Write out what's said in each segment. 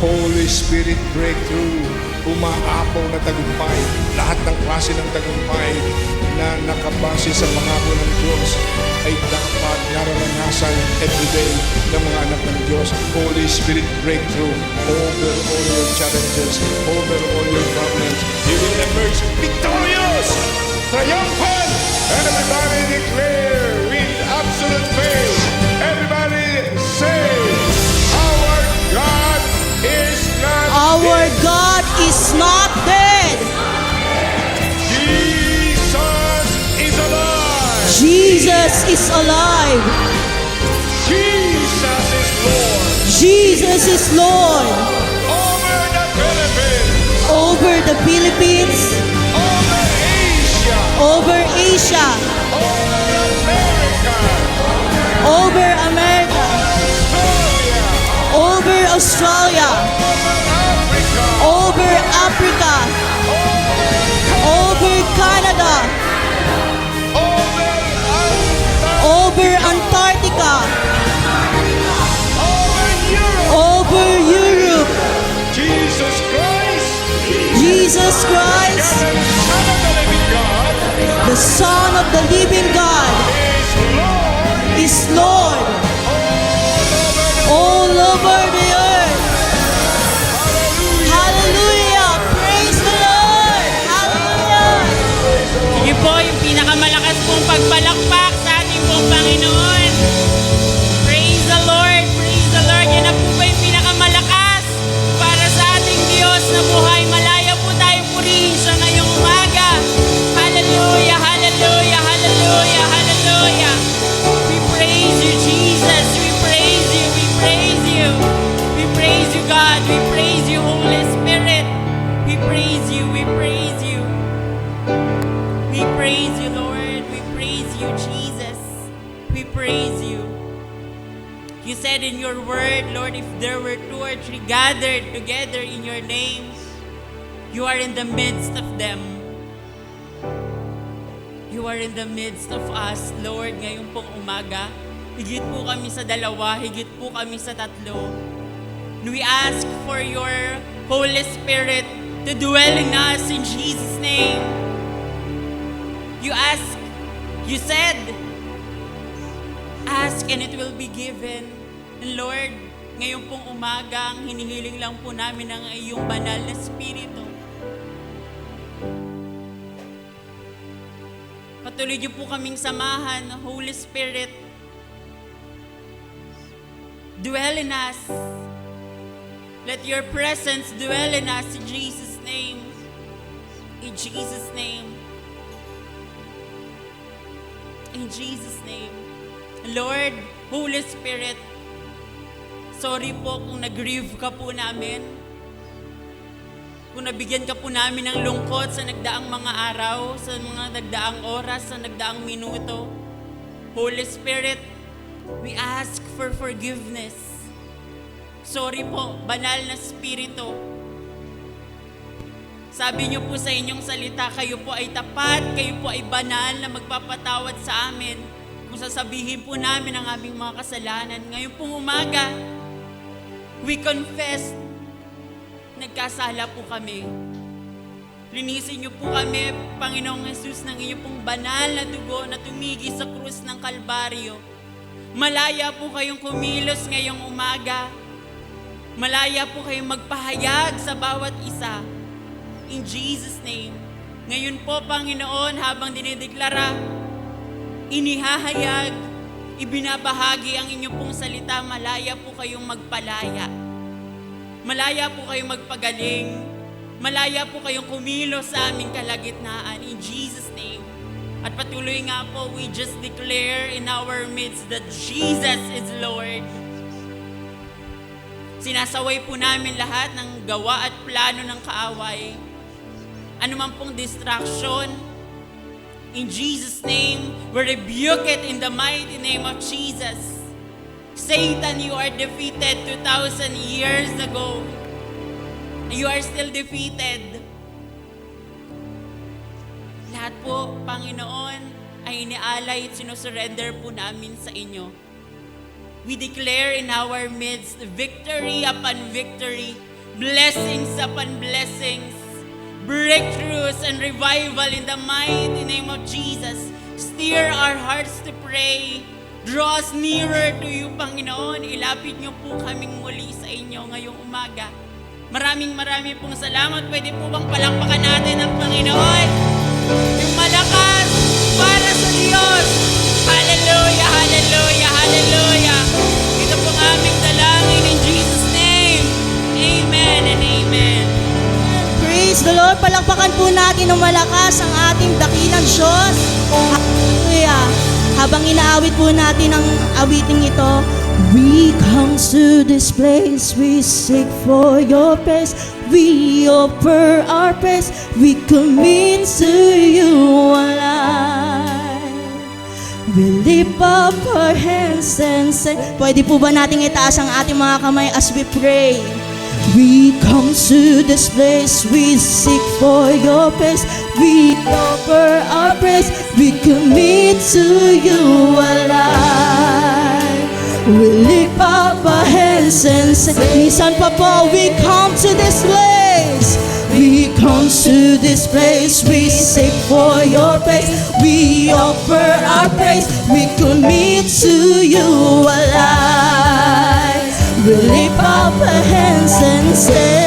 Holy Spirit breakthrough, umaapaw na tagumpay, lahat ng klase ng tagumpay na nakabase sa pangako ng Diyos ay dapat nararanasan everyday ng mga anak ng Diyos. Holy Spirit breakthrough over all your challenges, over all your problems. You will emerge victorious, triumphant, and everybody declare with absolute faith. Everybody say, our God is not Our dead. God is not dead. Jesus is alive. Jesus is alive. Jesus is Lord. Jesus is Lord. Over the Philippines. Over the Philippines, Over Asia. over Asia, Over America. over America, Australia. over Australia, Over Africa. over Africa, over Canada, Over over Antarctica, Over Europe. over Europe. Jesus Christ. Jesus Christ, The Son of the living God. the Son of the living God, Is Lord. is Lord all over the earth. Hallelujah! Praise the Lord! Hallelujah! Sige po, yung pinakamalakas pong pagpalakpak sa ating pong Panginoon. Praise the Lord! Praise the Lord! Yan na po ba yung pinakamalakas para sa ating Diyos na buhay? Malaya po tayong purihin siya ngayong umaga. Hallelujah! Hallelujah! Hallelujah! Hallelujah! We praise you, Jesus! We praise you! We praise you! We praise you, God! We praise you, Holy Spirit! We praise you! We praise you! We praise you, Lord. We praise you, Jesus. We praise you. You said in your word, Lord, if there were 2 or 3 gathered together in your name, you are in the midst of them. You are in the midst of us, Lord, ngayong pong umaga. Higit po kami sa 2, higit po kami sa 3. And we ask for your Holy Spirit to dwell in us in Jesus' name. You said, ask and it will be given. And Lord, ngayon pong umaga, ang hinihiling lang po namin ang iyong banal na Espiritu. Patuloy niyo po kaming samahan, Holy Spirit. Dwell in us. Let your presence dwell in us in Jesus' name. In Jesus' name. In Jesus' name. Lord, Holy Spirit, sorry po kung nag-grieve ka po namin. Kung nabigyan ka po namin ng lungkot sa nagdaang mga araw, sa mga nagdaang oras, sa nagdaang minuto. Holy Spirit, we ask for forgiveness. Sorry po, banal na Espiritu. Sabi niyo po sa inyong salita, kayo po ay tapat, kayo po ay banal na magpapatawad sa amin kung sasabihin po namin ang aming mga kasalanan. Ngayon pong umaga, we confess, nagkasala po kami. Linisin niyo po kami, Panginoong Jesus, ng inyong pong banal na dugo na tumigi sa krus ng Kalbaryo. Malaya po kayong kumilos ngayong umaga. Malaya po kayong magpahayag sa bawat isa. In Jesus' name. Ngayon po, Panginoon, habang dinideklara, inihahayag, ibinabahagi ang inyong pong salita, malaya po kayong magpalaya. Malaya po kayong magpagaling. Malaya po kayong kumilos sa aming kalagitnaan. In Jesus' name. At patuloy nga po, we just declare in our midst that Jesus is Lord. Sinasaway po namin lahat ng gawa at plano ng kaaway. Ano man pong distraction, in Jesus' name, we rebuke it in the mighty name of Jesus. Satan, you are defeated 2,000 years ago. You are still defeated. Lahat po, Panginoon, ay inialay at sinusurrender po namin sa inyo. We declare in our midst victory upon victory, blessings upon blessings, breakthroughs and revival in the mighty name of Jesus. Steer our hearts to pray. Draw us nearer to you, Panginoon. Ilapit niyo po kaming muli sa inyo ngayong umaga. Maraming pong salamat. Pwede po bang palakpakan natin ang Panginoon? Yung malakas para sa Diyos. Hallelujah, hallelujah, hallelujah. Ito pong aming dalangin in Jesus' name. Amen and amen. Praise the Lord. Palakpakan po natin ng malakas ang ating dakilang Diyos. Hallelujah. Habang inaawit po natin ang awiting ito, we come to this place, we seek for your praise, we offer our praise, we commit to you alive. We lift up our hands and say, pwede po ba nating itaas ang ating mga kamay as we pray? We come to this place, we seek for your praise, we offer our praise, we commit to you alive. We lift up our hands and say, minsan pa po, we come to this place, we come to this place, we seek for your praise, we offer our praise, we commit to you alive. We lift up our hands and say,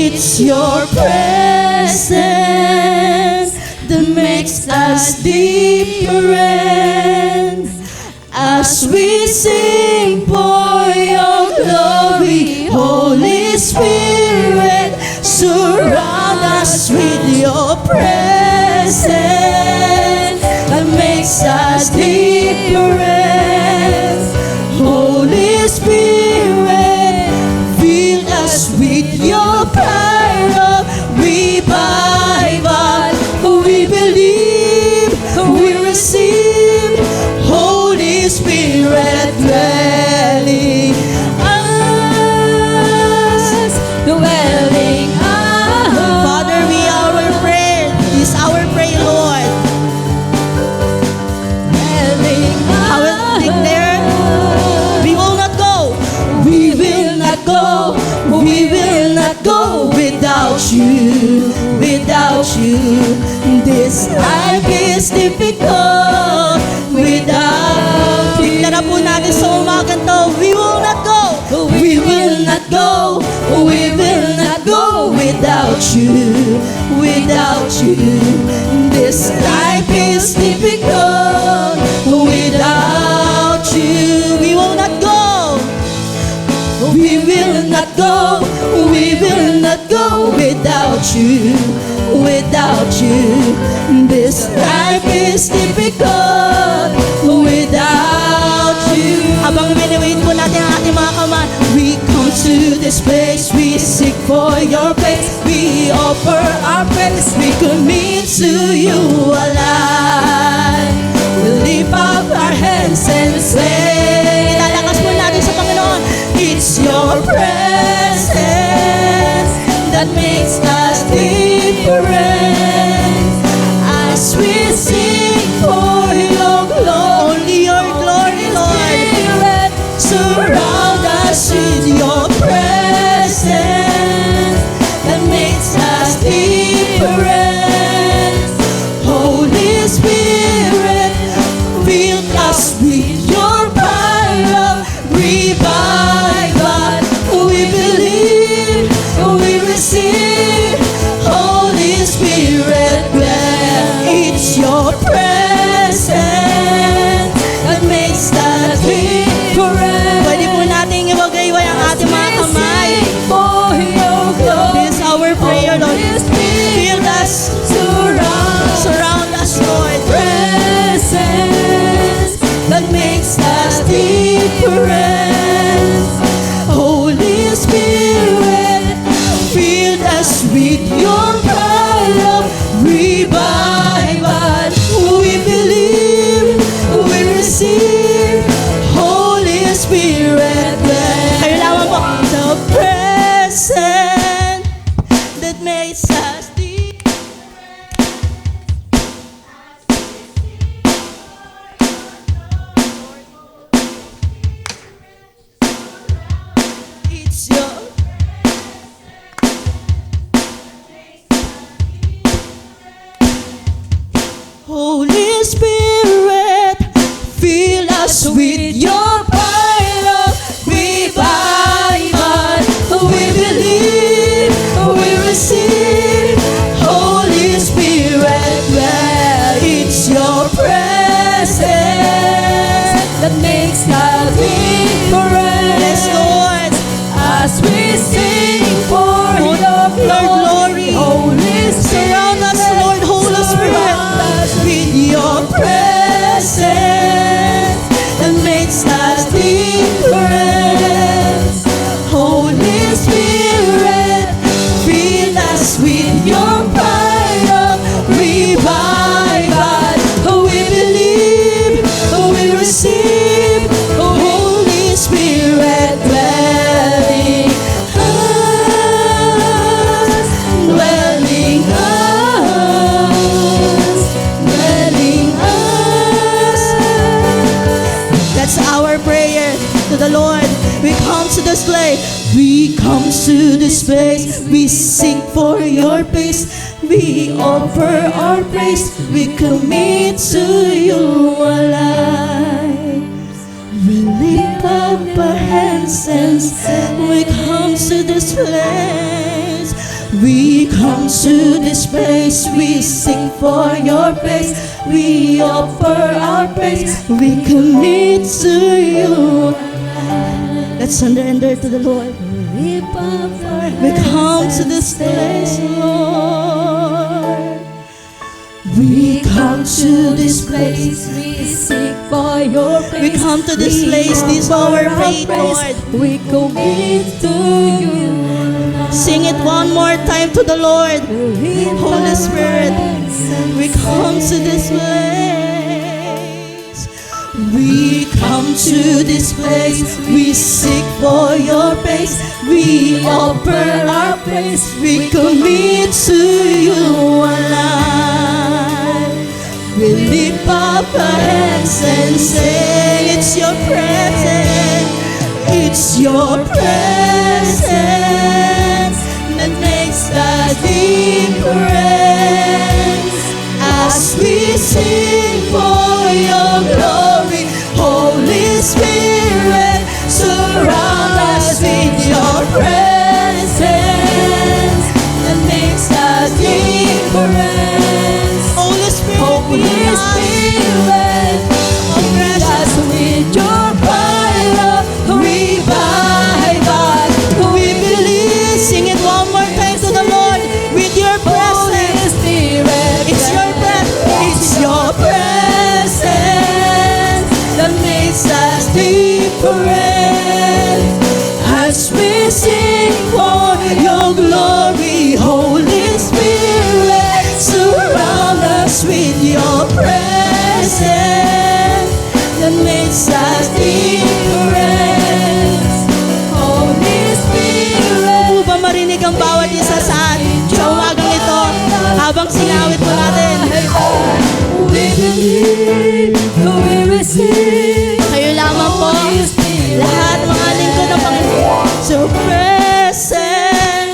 it's your presence that makes us different. As we sing for your glory, Holy Spirit, surround us with your presence that makes us different. Holy Spirit, fill us with your power of revival. We believe, we receive, Holy Spirit dwelling us, dwelling us. Father, we our prayer, this our prayer, Lord. Dwelling us. I will declare, we will not go, we will not go, we will not go without you, without you. This life is difficult without you. Deklara po natin sa umagang to, we will not go, we will not go, we will not go without you, without you. This life is difficult without you. We will not go, we will not go, we will not go without you, without you. This life is difficult without you. Habang minawait po natin ang ating mga kamay, we come to this place, we seek for your face, we offer our praise, we commit to you alive. We lift up our hands and say, lalakas po natin sa Panginoon, it's your presence that makes us different. As we sing for your glory, only your glory, Lord. Spirit, surround us with your presence that makes us different. Holy Spirit, fill us with your come to this place. We come to this place. We sing for your praise. We offer our praise. We commit to you our lives. We lift up our hands and say, we come to this place. We come to this place. We sing for your praise. We offer our praise. We commit to you. Let's surrender to the Lord. We come to this place, Lord. We come to this place. We seek for your praise. We come to this place. This is our faith, Lord. We commit to you. Sing it one more time to the Lord. Holy Spirit, we come to this place. We come to this place. We seek for your praise. We offer our praise. We commit to you alive. We lift up our hands and say, it's your presence. It's your presence that makes the difference. As we sing for your glory, Holy Spirit, surround us with your presence that makes the difference. Holy Spirit, Holy Spirit, fill us with your fire. revive us. We believe. Sing it one more time to the Lord with your Holy presence. Spirit, It's your breath. It's your presence that makes us different. As we sing for your glory, Holy Spirit, surround us with your presence that makes us different. Holy Spirit, Upang marinig ang bawat isa sa atin sa umagang ito habang sinawit mo natin. we believe, we receive. Kayo lamang po, Holy Spirit, lahat mga lingkod ng Panginoon. So present.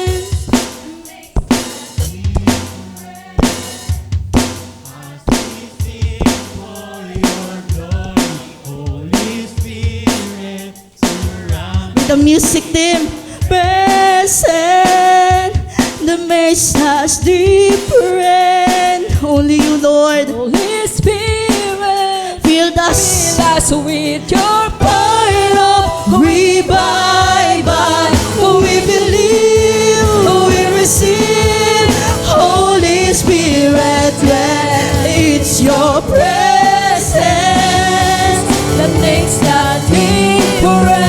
With the music team, present. The makes us different. Only you, Lord, Holy Spirit, filled us. fill us with your Fire of revival. We believe, we receive. Holy Spirit, well, it's your presence that makes the difference.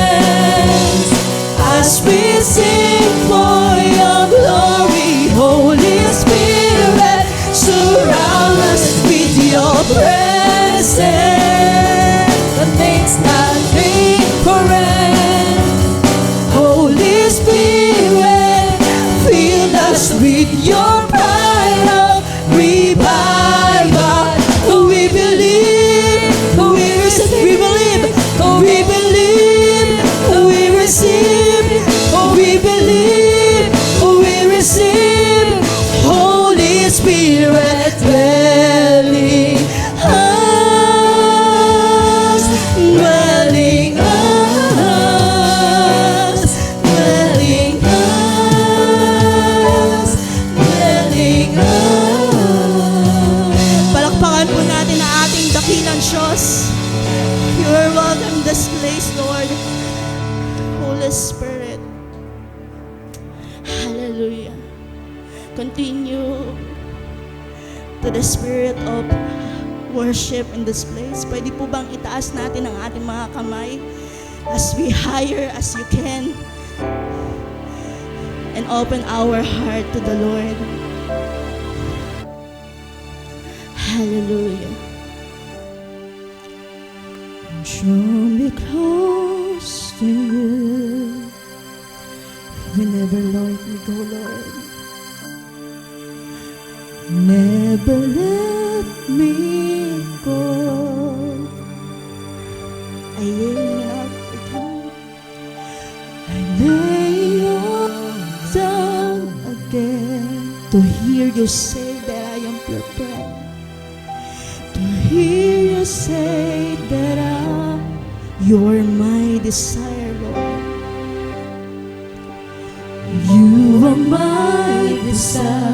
As we sing for your glory, Holy Spirit, surround us with your presence that makes the difference. Holy Spirit, fill us with your fire of revival. We believe, we receive, we believe, we believe, we receive, we believe, we receive. Holy Spirit, dwelling us, dwelling us, dwelling us, dwelling us. Palakpakan po natin ang ating dakilang Diyos. You are welcome in this place, Lord. Holy Spirit. Hallelujah. Continue to the spirit of worship in this place. Pwede po bang itaas natin ang ating mga kamay as we higher as you can and open our heart to the Lord. Hallelujah. Draw me close to you. Whenever, Lord, we go, Lord. Never let me go. I yell out again. I lay on down again to hear you say that I am your friend. To hear you say that you're my desire, Lord. You are my desire.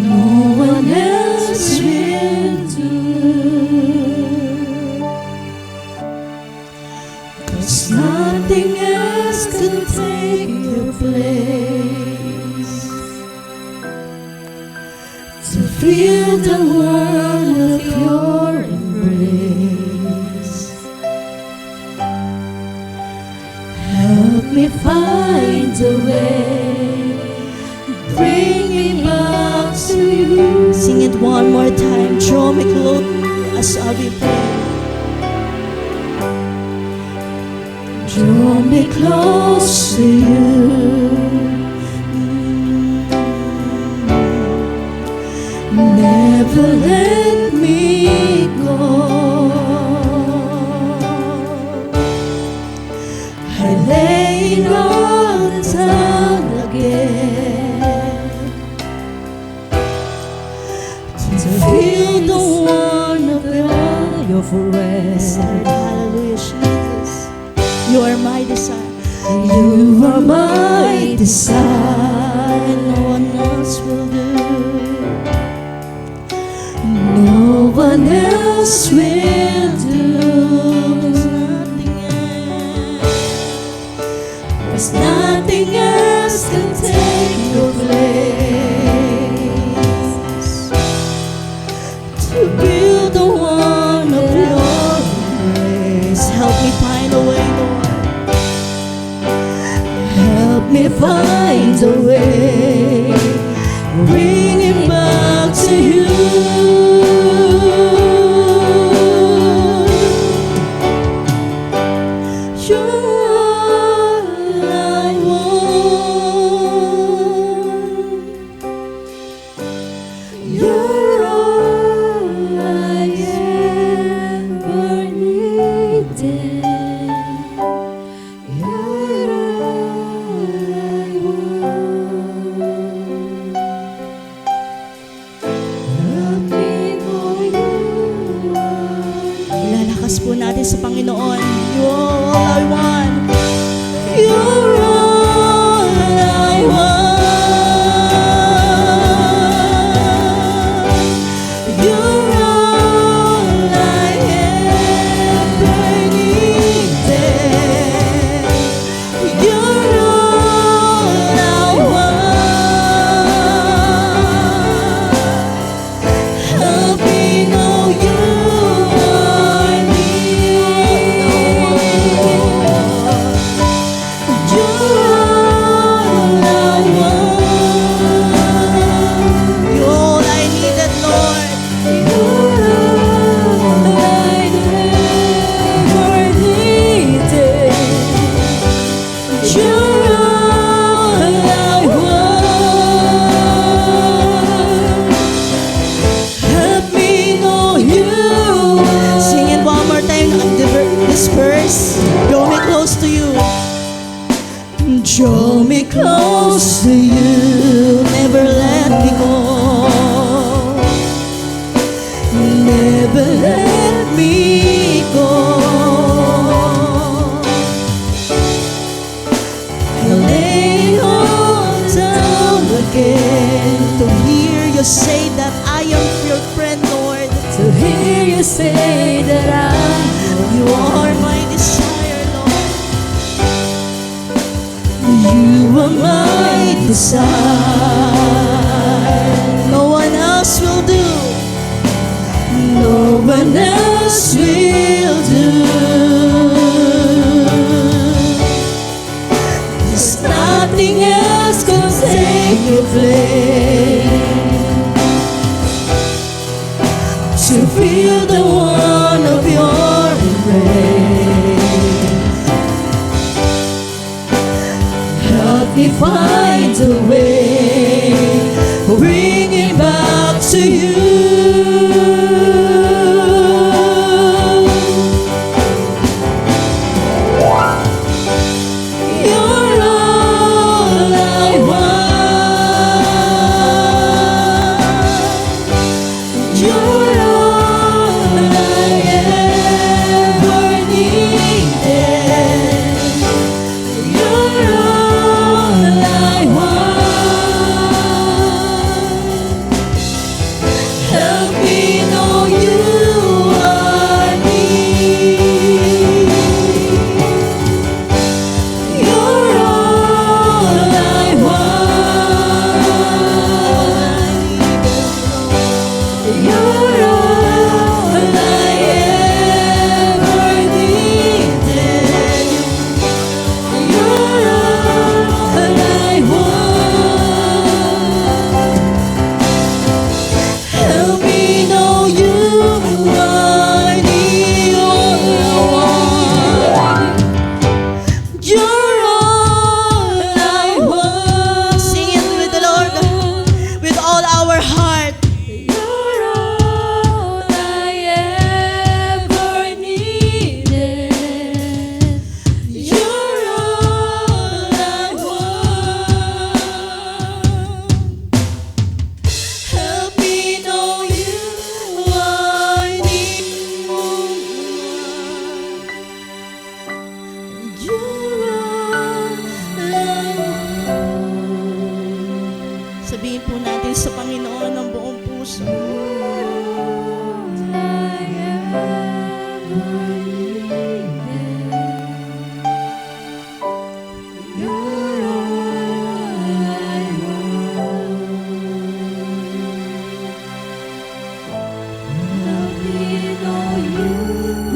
No one else will do. 'Cause nothing else can take your place. To feel the world of your embrace. Help me find a way, bring me back to you. Sing it one more time. Draw me close as I will pray. Draw me close to you. Never let me go. I lay all down again to feel the warmth of your forever. Hallelujah, Jesus. You are my desire. You are my desire. No one else will do. No one else will do. There's nothing else can take your place. To build the one of your embrace. Help me find a way, Lord. Help me find a way. Bring it back to you. Po natin sa Panginoon. You're all I want. You're all I want. You're all I ever needed. You're all I want. Help me know you. Draw me close to you. Draw me close to you. Never let me go. Never let me go. I lay all down again to hear you say that I am your friend, Lord. To hear you say that you are my desire, Lord. You are my desire. No one else will do. No one else will do. There's nothing else can take your place. To feel the one of your help me find a way, bring it back to you.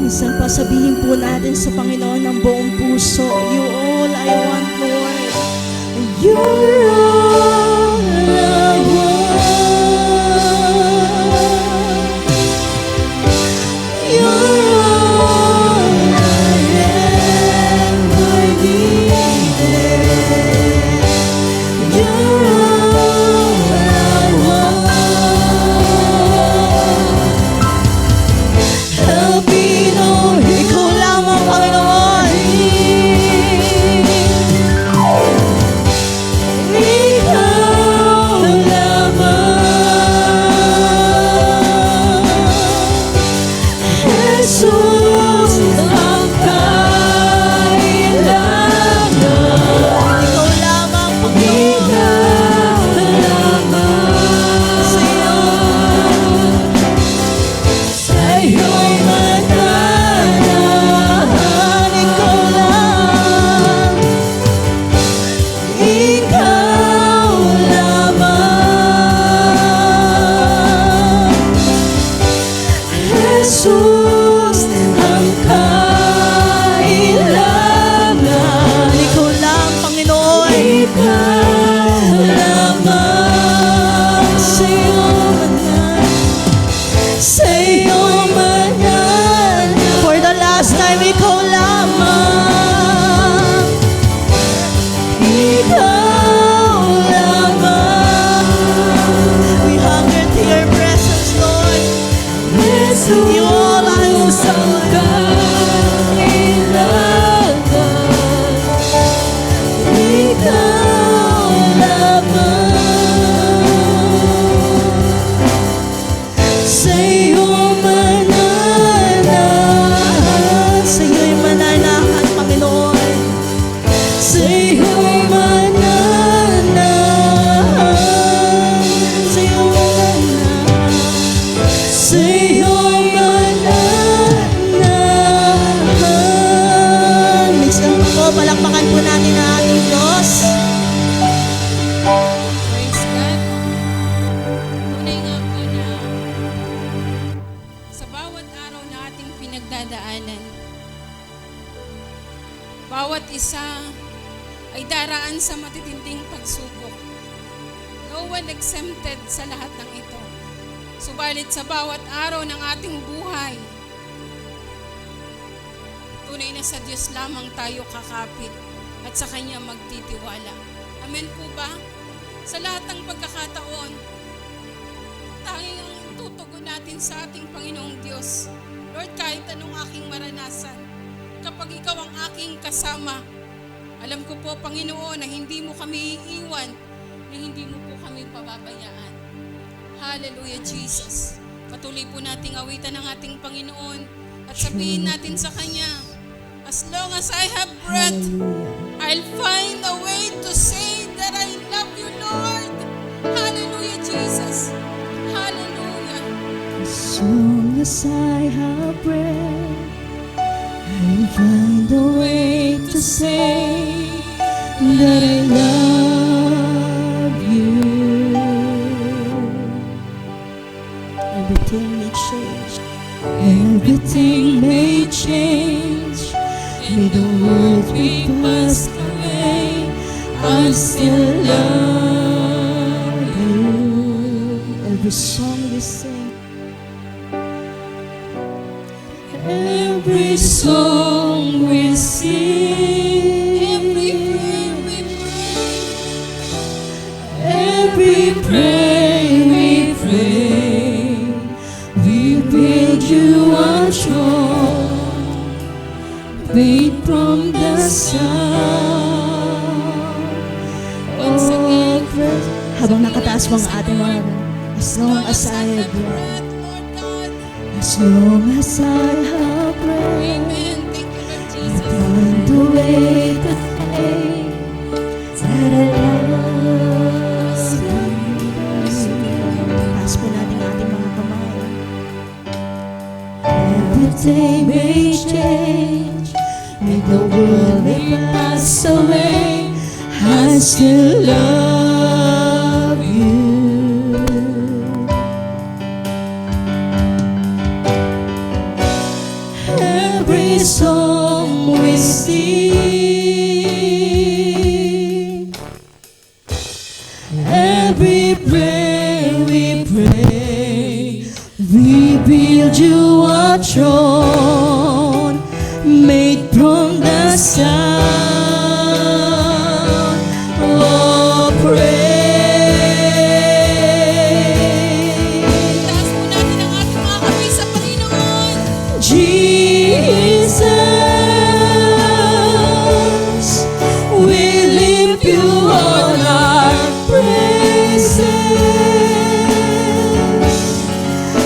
Minsan pa sabihin po natin sa Panginoon ng buong puso, You all I want, Lord. You're all I want. You're all I ever needed. You're all I want. Help me, Lord. Ikaw lamang, Panginoon. Ikaw lamang. Jesus, ang kailangan. Ikaw lamang, Panginoon. Sa'yo. Sa'yo'y mananahan, ikaw lang. Ikaw lamang. Jesus, ang kailangan. Ikaw lang, Panginoon. Ikaw lamang. Sa'yo manan. Sa'yo manan. For the last time, ikaw lamang. Ikaw lamang. We hunger to your presence, Lord. You all I want. Ikaw lamang. Sa'yo mananahan. Sa'yo'y mananahan, Panginoon. Sa'yo'y mananahan. Sa'yo mananahan. Sa'yo'y mananahan. Minsan po, palakpakan po natin ang ating Diyos. Praise God. Tunay nga po na sa bawat araw na ating pinagdadaanan, bawat isa ay daraan sa matitinding pagsubok. No one exempted sa lahat ng ito. Subalit sa bawat araw ng ating buhay, tunay na sa Diyos lamang tayo kakapit at sa Kanya magtitiwala. Amen po ba? Sa lahat ng pagkakataon, tanging ang tutugon natin sa ating Panginoong Diyos. Lord, kahit anong aking maranasan, kapag Ikaw ang aking kasama, alam ko po, Panginoon, na hindi mo kami iiwan, na hindi mo po kami pababayaan. Hallelujah, Jesus. Patuloy po nating awitan ang ating Panginoon at sabihin natin sa Kanya, as long as I have breath, I'll find a way to say that I love you, Lord. Hallelujah, Jesus. Hallelujah. As long as I have breath, I'll find a way to say that I love you. Everything may change. Everything may change. May the world be passed away, I still love you. Every song we sing, every song we sing, every prayer we pray, we bid you a throne, made from the sun. Once again, habang nakataas mo ang ating mga as long as I have breath, Lord God. as long as I have breath, Amen. Thank you, Lord Jesus. find the way to say that I love you. Taas po natin ang ating mga kamay. Everything may change, may the world may pass away, I still love you. every song we sing, every prayer we pray, we build you a throne made from the sound of praise. Taas po natin ang ating mga kamay sa Panginoon. Jesus, we lift you on our praises,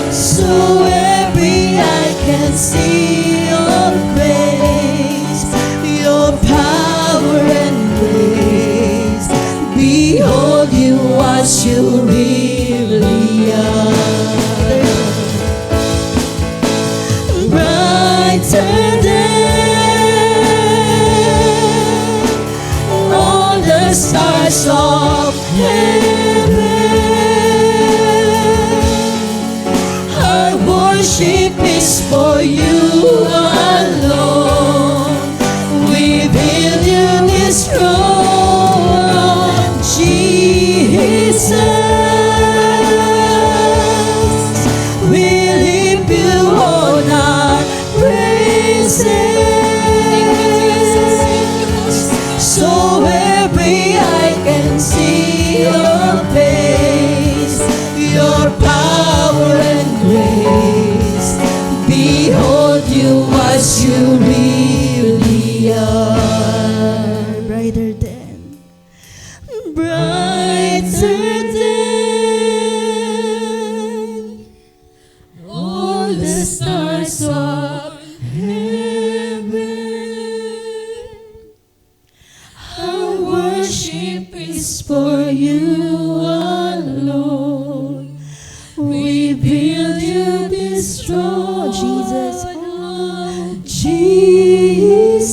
so every eye can see your face, your power and grace. Behold you as you really are, brighter than all the stars of heaven. Our worship is for you alone. We build you this throne, Jesus. We lift you on our praises, so every eye can see your face, your power and grace. Behold you as you really are, brighter than all the stars of heaven. Our worship is for you alone. We build you this throne, Jesus. Jesus,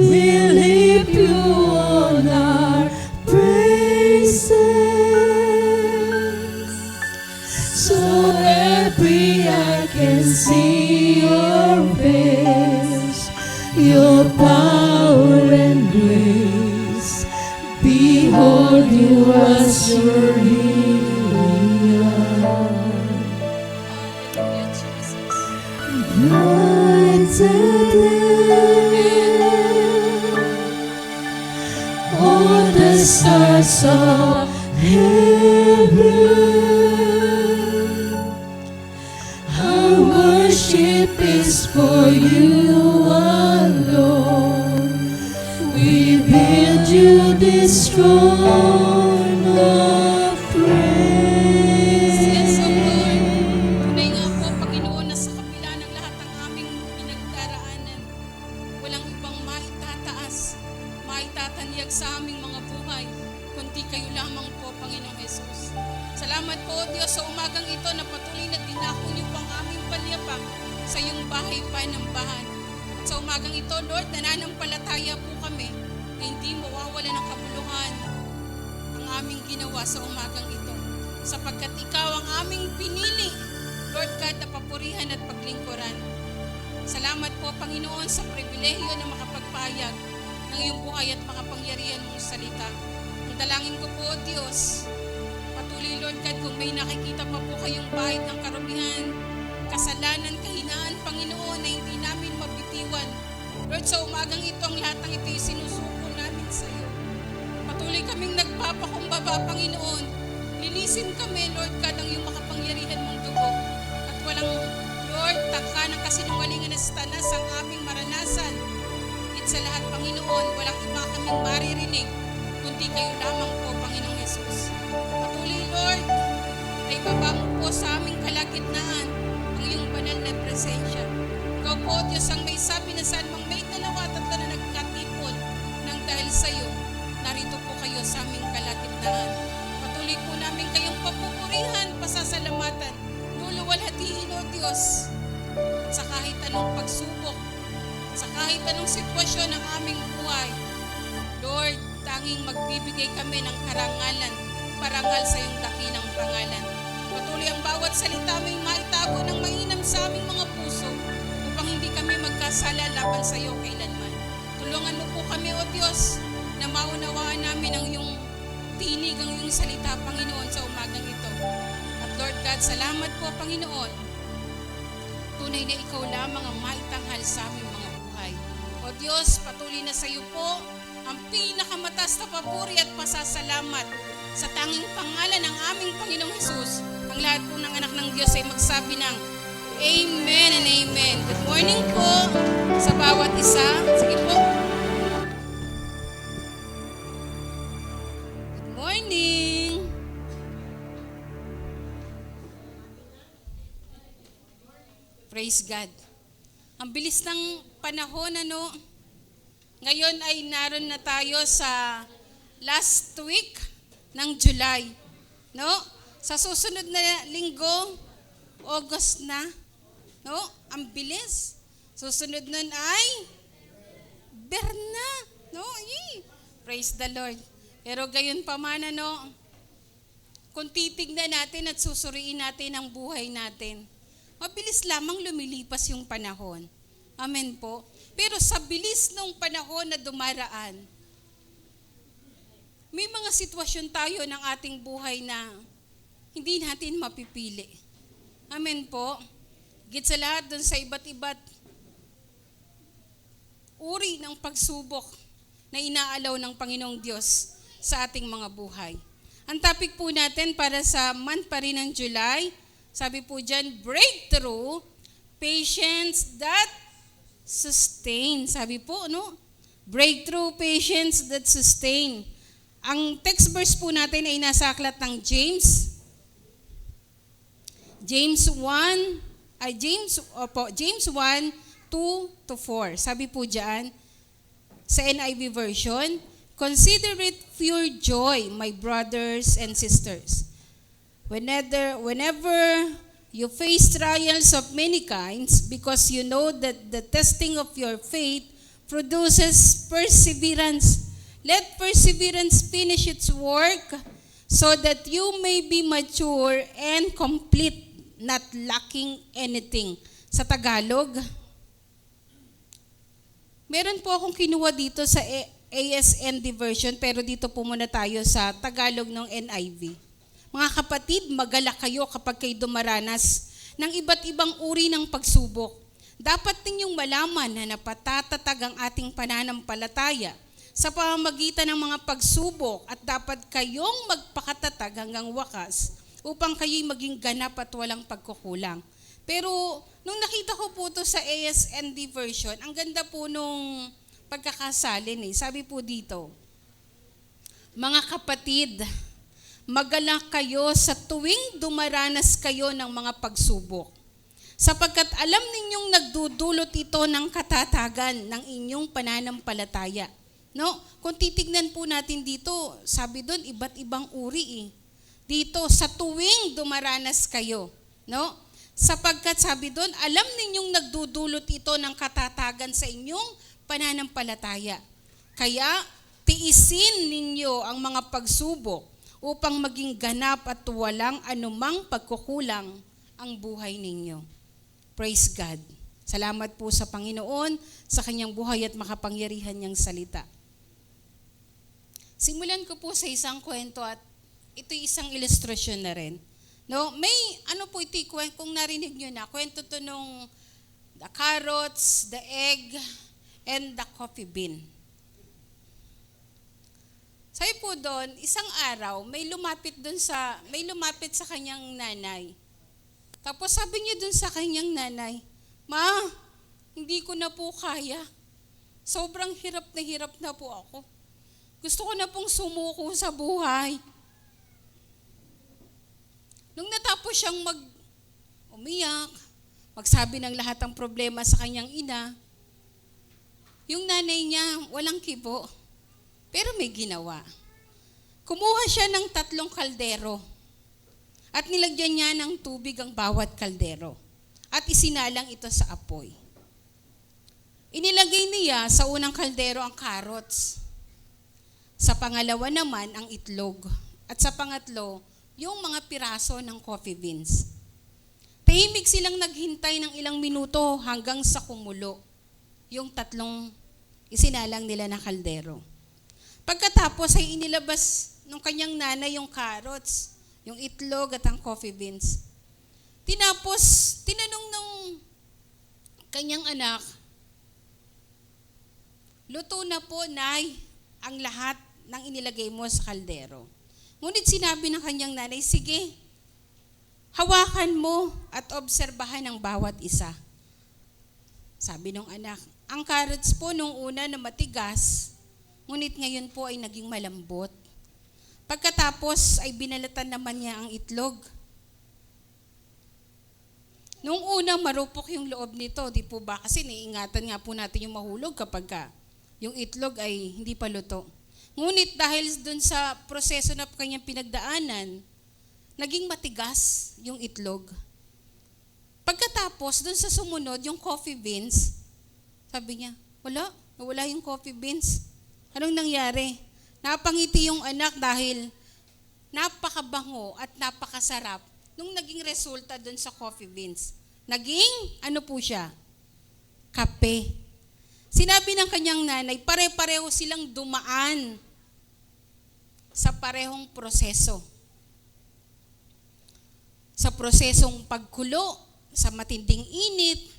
we lift you on our praises, so every eye can see your face, your power and grace. Behold you as you really are, brighter than all the stars of heaven. Our worship is for you alone. We build you this throne of praise. Yes, O Lord. Tunay nga po, Panginoon, na sa kabila ng lahat ng aming pinagdaraanan, walang ibang maitataas, maitatanyag sa aming mga buhay, kundi kayo lamang po, Panginoong Jesus. Salamat po, Diyos, sa umagang ito na patuloy na dinako niyo pang aming palyapak sa iyong bahay panambahan. At sa umagang ito, Lord, nananampalataya po kami na hindi mawawala ng kabuluhan ang aming ginawa sa umagang ito, sapagkat ikaw ang aming pinili, Lord God, na papurihan at paglingkuran. Salamat po, Panginoon, sa pribilehyo na makapagpahayag ng iyong buhay at makapangyarihan mong salita. Ang dalangin ko po, Diyos, patuloy, Lord God, kung may nakikita pa po kayong bahid ng karumihan, kasalanan, kahinaan, Panginoon, na hindi namin mabitiwan. Lord, sa umagang ito, ang lahat ng ito ay sinusuko namin sa iyo. Patuloy kaming nagpapakumbaba, Panginoon. Linisin kami, Lord God, ang iyong makapangyarihan mong dugo. At walang, Lord, taka ng kasinungalingan na tanas ang aming maranasan. At sa lahat, Panginoon, walang iba kaming maririnig, kundi kayo lamang po, Panginoong Jesus. Patuloy, Lord, ay baba mo po sa aming kalagitnaan ang iyong banal na presensya. Ikaw po, Diyos, ang may sabi na saan mang may dalawa at tatlo na nagkatipon nang dahil sa iyo, narito po kayo sa aming kalagitnaan. Patuloy po namin kayong papupurihan, pasasalamatan, luluwalhatiin, O Diyos. At sa kahit anong pagsubok, sa kahit anong sitwasyon ng aming buhay, Lord, tanging magbibigay kami ng karangalan, parangal sa iyong dakilang pangalan. Patuloy ang bawat salita mo'y maitago ng mainam sa aming mga puso upang hindi kami magkasala laban sa iyo kailanman. Tulungan mo po kami, O Diyos, na maunawaan namin ang iyong tinig, ang iyong salita, Panginoon, sa umagang ito. At Lord God, salamat po, Panginoon. Tunay na ikaw lamang ang maitanghal sa aming mga buhay. O Diyos, patuloy na sa iyo po ang pinakamataas na papuri at pasasalamat sa tanging pangalan ng aming Panginoong Hesus. Ang lahat po ng anak ng Diyos ay magsabi ng Amen and Amen. Good morning po sa bawat isa. Sige po. Good morning. Praise God. Ang bilis ng panahon, ano? Ngayon ay naroon na tayo sa last week ng July. No? Sa susunod na linggo, August na. No? Ang bilis. Susunod nun ay Berna. No? Yee. Praise the Lord. Pero gayon pa man, ano, kung titignan natin at susuriin natin ang buhay natin, mabilis lamang lumilipas yung panahon. Amen po. Pero sa bilis ng panahon na dumaraan, may mga sitwasyon tayo ng ating buhay na hindi natin mapipili. Amen po. Higit sa lahat dun sa iba't uri ng pagsubok na inaalaw ng Panginoong Diyos sa ating mga buhay. Ang topic po natin para sa month pa rin ng July, sabi po dyan, breakthrough, patience that sustain. Sabi po, no? Breakthrough, patience that sustain. Ang text verse po natin ay nasa aklat ng James 1, 2-4. Sabi po dyan, sa NIV version, consider it pure joy, my brothers and sisters. Whenever you face trials of many kinds, because you know that the testing of your faith produces perseverance. Let perseverance finish its work so that you may be mature and complete, not lacking anything. Sa Tagalog, meron po akong kinuha dito sa ASND version, pero dito po muna tayo sa Tagalog ng NIV. Mga kapatid, magalak kayo kapag kayo dumaranas ng iba't ibang uri ng pagsubok. Dapat ninyong malaman na napatatatag ang ating pananampalataya sa pamamagitan ng mga pagsubok at dapat kayong magpakatatag hanggang wakas upang kayo'y maging ganap at walang pagkukulang. Pero nung nakita ko po ito sa ASND version, ang ganda po nung pagkakasalin. Sabi po dito, mga kapatid, magalak kayo sa tuwing dumaranas kayo ng mga pagsubok, sapagkat alam ninyong nagdudulot ito ng katatagan ng inyong pananampalataya. No? Kung titignan po natin dito, sabi doon, iba't ibang uri. Dito, sa tuwing dumaranas kayo. No? Sapagkat sabi doon, alam ninyong nagdudulot ito ng katatagan sa inyong pananampalataya. Kaya, tiisin ninyo ang mga pagsubok upang maging ganap at walang anumang pagkukulang ang buhay ninyo. Praise God. Salamat po sa Panginoon, sa kanyang buhay at makapangyarihan niyang salita. Simulan ko po sa isang kwento at ito'y isang ilustrasyon na rin. No, may ano po ito, kung narinig nyo na, kwento to nung the carrots, the egg, and the coffee bean. Sabi po doon, isang araw, may lumapit sa kanyang nanay. Tapos sabi niya doon sa kanyang nanay, Ma, hindi ko na po kaya. Sobrang hirap na po ako. Gusto ko na pong sumuko sa buhay. Nung natapos siyang umiyak, magsabi ng lahat ng problema sa kanyang ina, yung nanay niya walang kibo, pero may ginawa. Kumuha siya ng 3 kaldero at nilagyan niya ng tubig ang bawat kaldero at isinalang ito sa apoy. Inilagay niya sa unang kaldero ang carrots, sa pangalawa naman ang itlog, at sa pangatlo, yung mga piraso ng coffee beans. Tahimik silang naghintay ng ilang minuto hanggang sa kumulo yung 3 isinalang nila na kaldero. Pagkatapos ay inilabas ng kanyang nanay yung carrots, yung itlog at ang coffee beans. Tinanong ng kanyang anak, luto na po, Nay, ang lahat ng inilagay mo sa kaldero. Ngunit sinabi ng kanyang nanay, sige, hawakan mo at obserbahan ang bawat isa. Sabi ng anak, ang carrots po nung una na matigas, ngunit ngayon po ay naging malambot. Pagkatapos ay binalatan naman niya ang itlog. Nung una marupok yung loob nito, di po ba? Kasi naiingatan nga po natin yung mahulog kapag yung itlog ay hindi pa luto. Ngunit dahil dun sa proseso na kanyang pinagdaanan, naging matigas yung itlog. Pagkatapos, dun sa sumunod, yung coffee beans, sabi niya, nawala yung coffee beans. Anong nangyari? Napangiti yung anak dahil napakabango at napakasarap nung naging resulta dun sa coffee beans. Naging, ano po siya? Kape. Sinabi ng kanyang nanay, pare-pareho silang dumaan sa parehong proseso. Sa prosesong pagkulo, sa matinding init,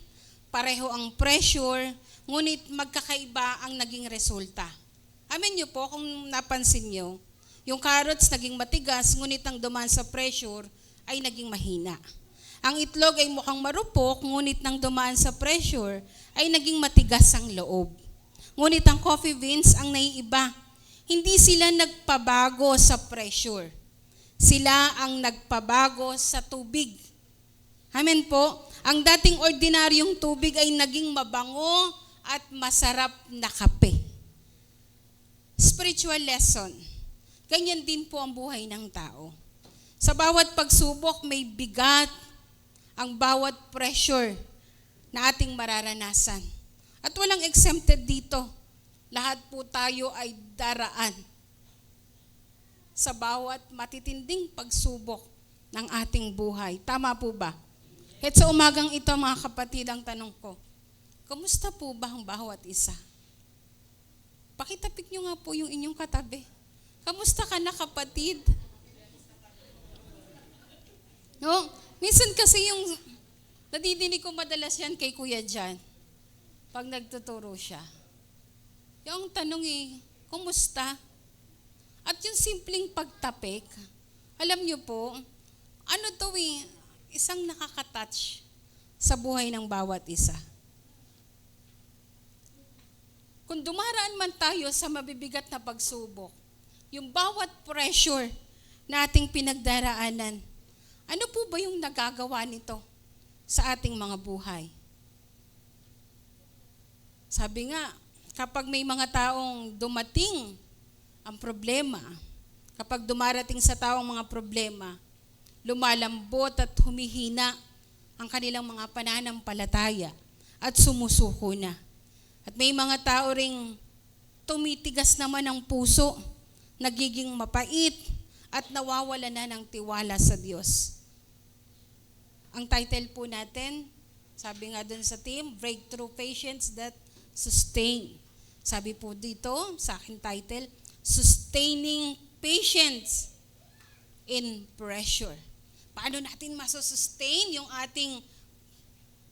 pareho ang pressure, ngunit magkakaiba ang naging resulta. Amen niyo po, kung napansin niyo, yung carrots naging matigas, ngunit ang dumaan sa pressure ay naging mahina. Ang itlog ay mukhang marupok, ngunit nang dumaan sa pressure ay naging matigas ang loob. Ngunit ang coffee beans ang naiiba. Hindi sila nagpabago sa pressure. Sila ang nagpabago sa tubig. Amen po? Ang dating ordinaryong tubig ay naging mabango at masarap na kape. Spiritual lesson. Ganyan din po ang buhay ng tao. Sa bawat pagsubok, may bigat ang bawat pressure na ating mararanasan. At walang exempted dito. Lahat po tayo ay daraan sa bawat matitinding pagsubok ng ating buhay. Tama po ba? At sa umagang ito, mga kapatid, ang tanong ko, kamusta po ba ang bawat isa? Pakitapik nyo nga po yung inyong katabi. Kamusta ka na, kapatid? No? Minsan kasi yung nadidinig ko madalas yan kay Kuya Jan pag nagtuturo siya. Yung tanong kumusta? At yung simpleng pagtapik, alam nyo po, ano to isang nakakatouch sa buhay ng bawat isa. Kung dumaraan man tayo sa mabibigat na pagsubok, yung bawat pressure na ating pinagdaraanan, ano po ba yung nagagawa nito sa ating mga buhay? Sabi nga, kapag may mga taong dumating ang problema, kapag dumarating sa taong mga problema, lumalambot at humihina ang kanilang mga pananampalataya at sumusuko na. At may mga tao ring tumitigas naman ang puso, nagiging mapait at nawawala na ng tiwala sa Diyos. Ang title po natin, sabi nga dun sa team, Breakthrough Patience That Sustain. Sabi po dito sa aking title, Sustaining Patience in Pressure. Paano natin masustain yung ating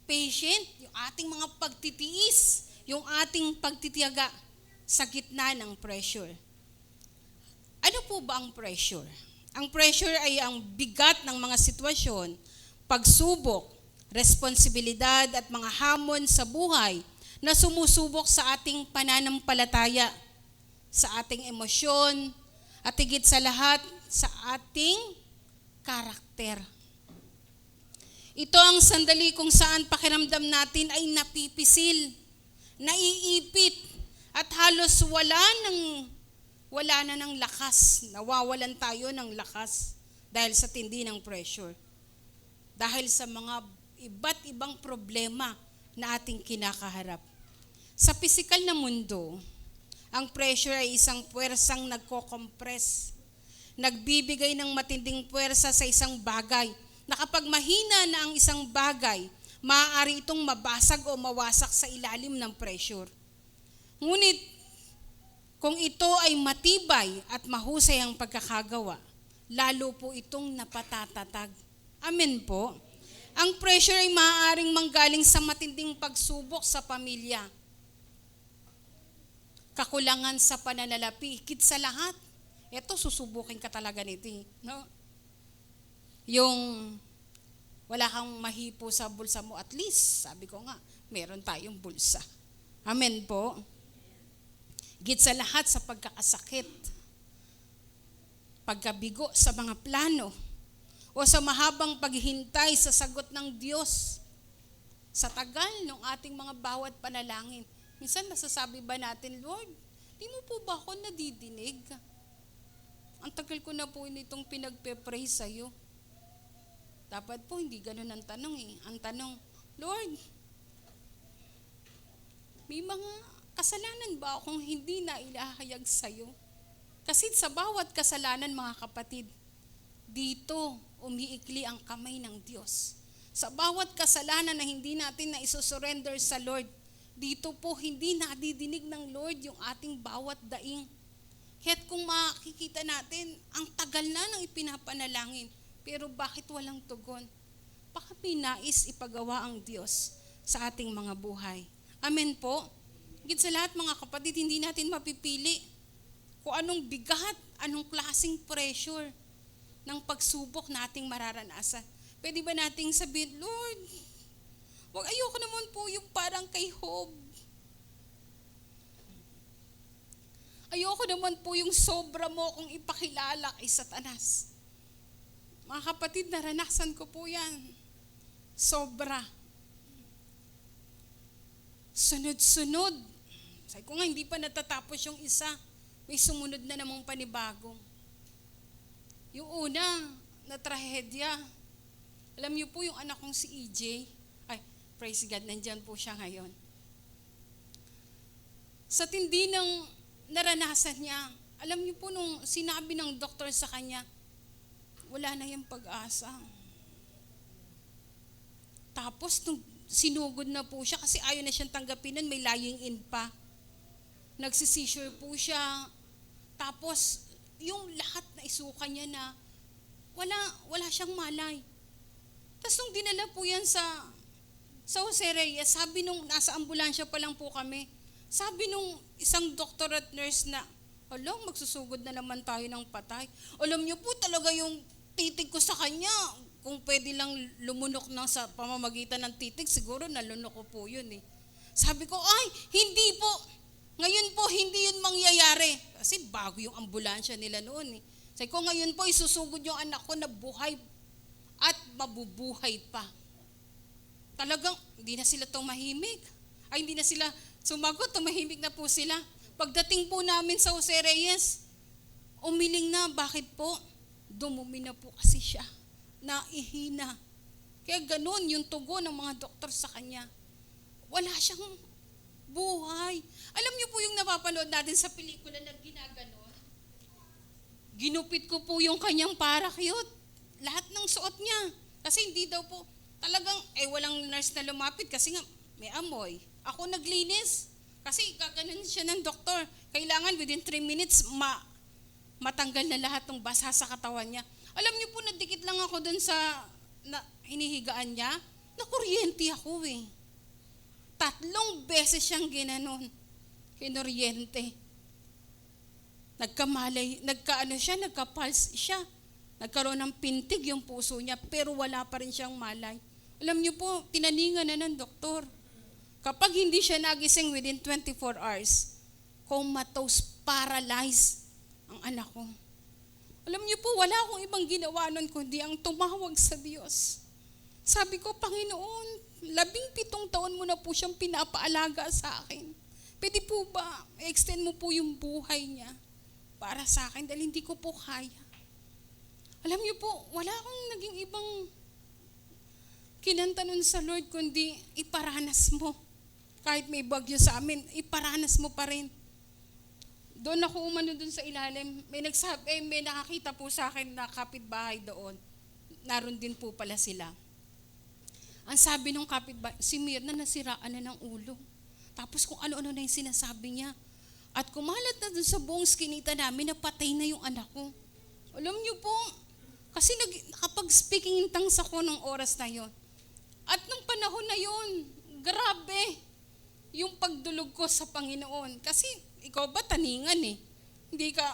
patient, yung ating mga pagtitiis, yung ating pagtitiyaga sa gitna ng pressure? Ano po ba ang pressure? Ang pressure ay ang bigat ng mga sitwasyon, pagsubok, responsibilidad at mga hamon sa buhay na sumusubok sa ating pananampalataya, sa ating emosyon, at higit sa lahat, sa ating karakter. Ito ang sandali kung saan pakiramdam natin ay napipisil, naiipit, at halos wala na ng lakas. Nawawalan tayo ng lakas dahil sa tindi ng pressure. Dahil sa mga iba't ibang problema na ating kinakaharap. Sa pisikal na mundo, ang pressure ay isang puwersang nagko-compress. Nagbibigay ng matinding puwersa sa isang bagay na kapag mahina na ang isang bagay, maaari itong mabasag o mawasak sa ilalim ng pressure. Ngunit, kung ito ay matibay at mahusay ang pagkakagawa, lalo po itong napatatatag. Amen po. Ang pressure ay maaaring manggaling sa matinding pagsubok sa pamilya, kakulangan sa pananalapi, higit sa lahat. Ito, susubukin ka talaga nito. No? Yung wala kang mahipo sa bulsa mo, at least, sabi ko nga, meron tayong bulsa. Amen po. Higit sa lahat sa pagkakasakit, pagkabigo sa mga plano, o sa mahabang paghihintay sa sagot ng Diyos, sa tagal ng ating mga bawat panalangin. Minsan masasabi ba natin, Lord, di mo po ba ako nadidinig? Ang tagal ko na po nitong pinagpe-pray sa'yo. Dapat po hindi ganun ang tanong eh. Ang tanong, Lord, may mga kasalanan ba akong hindi na ilahayag sa'yo? Kasi sa bawat kasalanan, mga kapatid, dito umiikli ang kamay ng Diyos. Sa bawat kasalanan na hindi natin na isusurrender sa Lord, dito po hindi nadidinig ng Lord yung ating bawat daing. Kaya't kung makikita natin, ang tagal na ng ipinapanalangin, pero bakit walang tugon? Baka may nais ipagawa ang Diyos sa ating mga buhay. Amen po? Higit sa lahat mga kapatid, hindi natin mapipili kung anong bigat, anong klaseng pressure ng pagsubok nating mararanasan. Pwede ba nating sabihin, Lord, wag, ayoko naman po yung parang kay Job. Ayoko naman po yung sobra mo kung ipakilala kay Satanas. Mga kapatid, naranasan ko po yan. Sobra. Sunod-sunod. Sabi ko nga, hindi pa natatapos yung isa. May sumunod na namang panibagong. Yung una, na trahedya. Alam niyo po yung anak kong si EJ. Ay, praise God, nandyan po siya ngayon. Sa tindi ng naranasan niya, alam niyo po nung sinabi ng doktor sa kanya, wala na yung pag-asa. Tapos nung sinugod na po siya, kasi ayaw na siyang tanggapin nun, may lying in pa. Nagsisissure po siya. Tapos, yung lahat na isuka niya na wala siyang malay. Tapos nung dinala po yan sa Jose Reyes, sabi nung nasa ambulansya pa lang po kami, sabi nung isang doktor at nurse na, alam, magsusugod na naman tayo ng patay. Alam niyo po talaga yung titig ko sa kanya, kung pwede lang lumunok ng sa pamamagitan ng titig, siguro nalunok ko po yun eh. Sabi ko, ay, hindi po. Ngayon po, hindi yun mangyayari. Kasi bago yung ambulansya nila noon eh. Sabi ko, ngayon po, isusugod yung anak ko na buhay at mabubuhay pa. Talagang, hindi na sila tumahimik. Ay, hindi na sila sumagot, tumahimik na po sila. Pagdating po namin sa Jose Reyes, umiling na. Bakit po? Dumumi na po kasi siya. Naihina. Kaya ganun yung tugon ng mga doktor sa kanya. Wala siyang buhay. Alam niyo po yung napapanood natin sa pelikula na ginaganon? Ginupit ko po yung kanyang parakyut. Lahat ng suot niya. Kasi hindi daw po, talagang, walang nurse na lumapit kasi nga may amoy. Ako naglinis. Kasi gaganon siya ng doktor. Kailangan within 3 minutes, matanggal na lahat ng basa sa katawan niya. Alam niyo po, nadikit lang ako dun sa hinihigaan niya. Nakuryente ako eh. 3 beses siyang ginanon. Kinuryente. Nagka-pulse siya. Nagkaroon ng pintig yung puso niya, pero wala pa rin siyang malay. Alam niyo po, tinaningan na ng doktor. Kapag hindi siya nagising within 24 hours, comatose, paralyzed ang anak ko. Alam niyo po, wala akong ibang ginawa nun kundi ang tumawag sa Diyos. Sabi ko, Panginoon, 17 taon mo na po siyang pinapaalaga sa akin. Pwede po ba, extend mo po yung buhay niya para sa akin dahil hindi ko po kaya. Alam niyo po, wala akong naging ibang kinanta nun sa Lord kundi iparanas mo. Kahit may bagyo sa amin, iparanas mo pa rin. Doon ako umano doon sa ilalim. May nakakita po sa akin na kapitbahay doon. naroon din po pala sila. Ang sabi nung kapitbahay, si Mirna nasiraan na ng ulo. Tapos kung ano-ano na yung sinasabi niya. At kumalat na dun sa buong skinita namin, napatay na yung anak ko. Alam niyo po, kasi nakapag-speaking in tongues ako nung oras na yon. At nung panahon na yon, grabe yung pagdulog ko sa Panginoon. Kasi ikaw ba taningan eh? Hindi ka,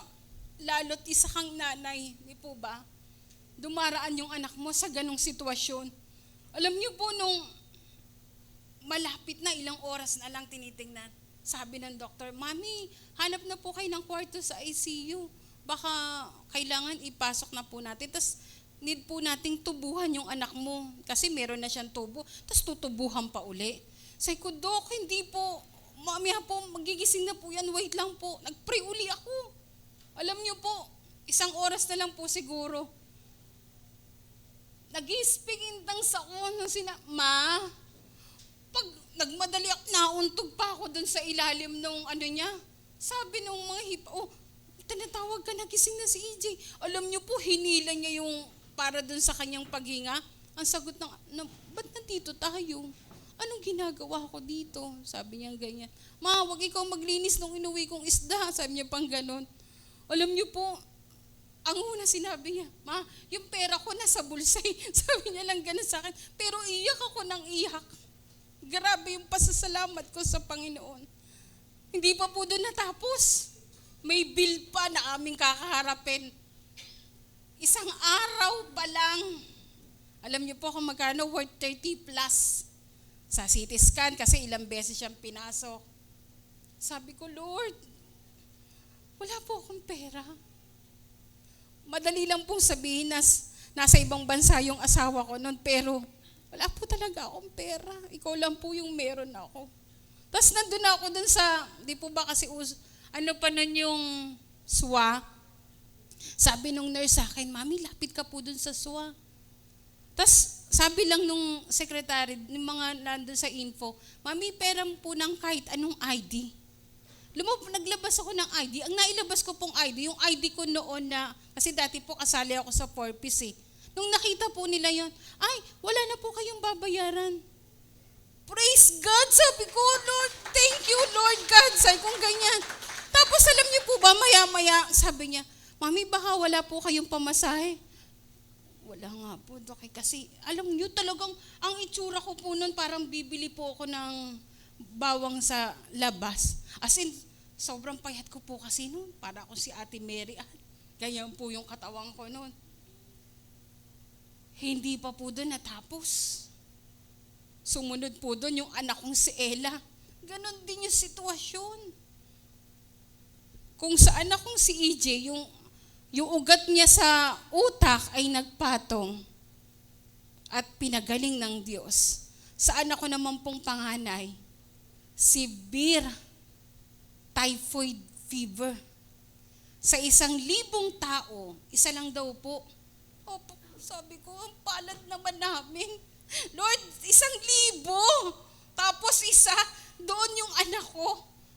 lalo't isa kang nanay, di po ba? Dumaraan yung anak mo sa ganong sitwasyon. Alam niyo po, nung malapit na, ilang oras na lang tinitingnan, sabi ng doktor, Mami, hanap na po kayo ng kwarto sa ICU. Baka kailangan ipasok na po natin. Tapos need po nating tubuhan yung anak mo. Kasi meron na siyang tubo. Tapos tutubuhan pa uli. Sabi ko, Dok, hindi po. Mamaya po, magigising na po yan. Wait lang po. Nag-pray uli ako. Alam niyo po, isang oras na lang po siguro. Nag-i-speak in tongues ako nung Ma, pag nagmadali ako, nauntog pa ako dun sa ilalim nung ano niya. Sabi nung mga tinatawag ka, nagising na si EJ. Alam niyo po, hinila niya yung para dun sa kanyang paghinga. Ang sagot ba't nandito tayo? Anong ginagawa ko dito? Sabi niya ganyan. Ma, wag ikaw maglinis nung inuwi kong isda. Sabi niya pang ganon. Alam niyo po, ang una sinabi niya, Ma, yung pera ko nasa bulsay. Sabi niya lang ganun sa akin. Pero iyak ako ng iyak. Grabe yung pasasalamat ko sa Panginoon. Hindi pa po doon natapos. May bill pa na aming kakaharapin. Isang araw pa lang. Alam niyo po kung magkano, worth 30 plus. Sa CT scan kasi ilang beses siyang pinasok. Sabi ko, Lord, wala po akong pera. Madali lang pong sabihin na nasa ibang bansa yung asawa ko noon, pero wala po talaga akong pera. Ikaw lang po yung meron ako. Tapos nandun ako dun sa, di po ba kasi, ano pa nun yung SWA? Sabi nung nurse sa akin, Mami, lapit ka po dun sa SWA. Tapos sabi lang nung secretary, ng mga nandun sa info, Mami, pera po ng kahit anong ID. Naglabas ako ng ID. Ang nailabas ko pong ID, yung ID ko noon na, kasi dati po kasali ako sa 4Ps eh. Nung nakita po nila yon, ay, wala na po kayong babayaran. Praise God! Sabi ko, Lord, thank you, Lord God. Sabi kong ganyan. Tapos alam niyo po ba, maya-maya, sabi niya, Mami, baka wala po kayong pamasahe. Wala nga po, Doc. Kasi alam niyo talagang, ang itsura ko po noon, parang bibili po ako ng bawang sa labas. As in, sobrang payat ko po kasi noon. Para ako si Ate Mary. Ganyan po yung katawan ko noon. Hindi pa po doon natapos. Sumunod po doon yung anak kong si Ella. Ganon din yung sitwasyon. Kung sa anak kong si EJ, yung ugat niya sa utak ay nagpatong at pinagaling ng Diyos. Sa anak ko naman pong panganay, severe typhoid fever. Sa 1,000 tao, isa lang daw po. Opo, sabi ko, ang palad naman namin. Lord, 1,000. Tapos isa, doon yung anak ko,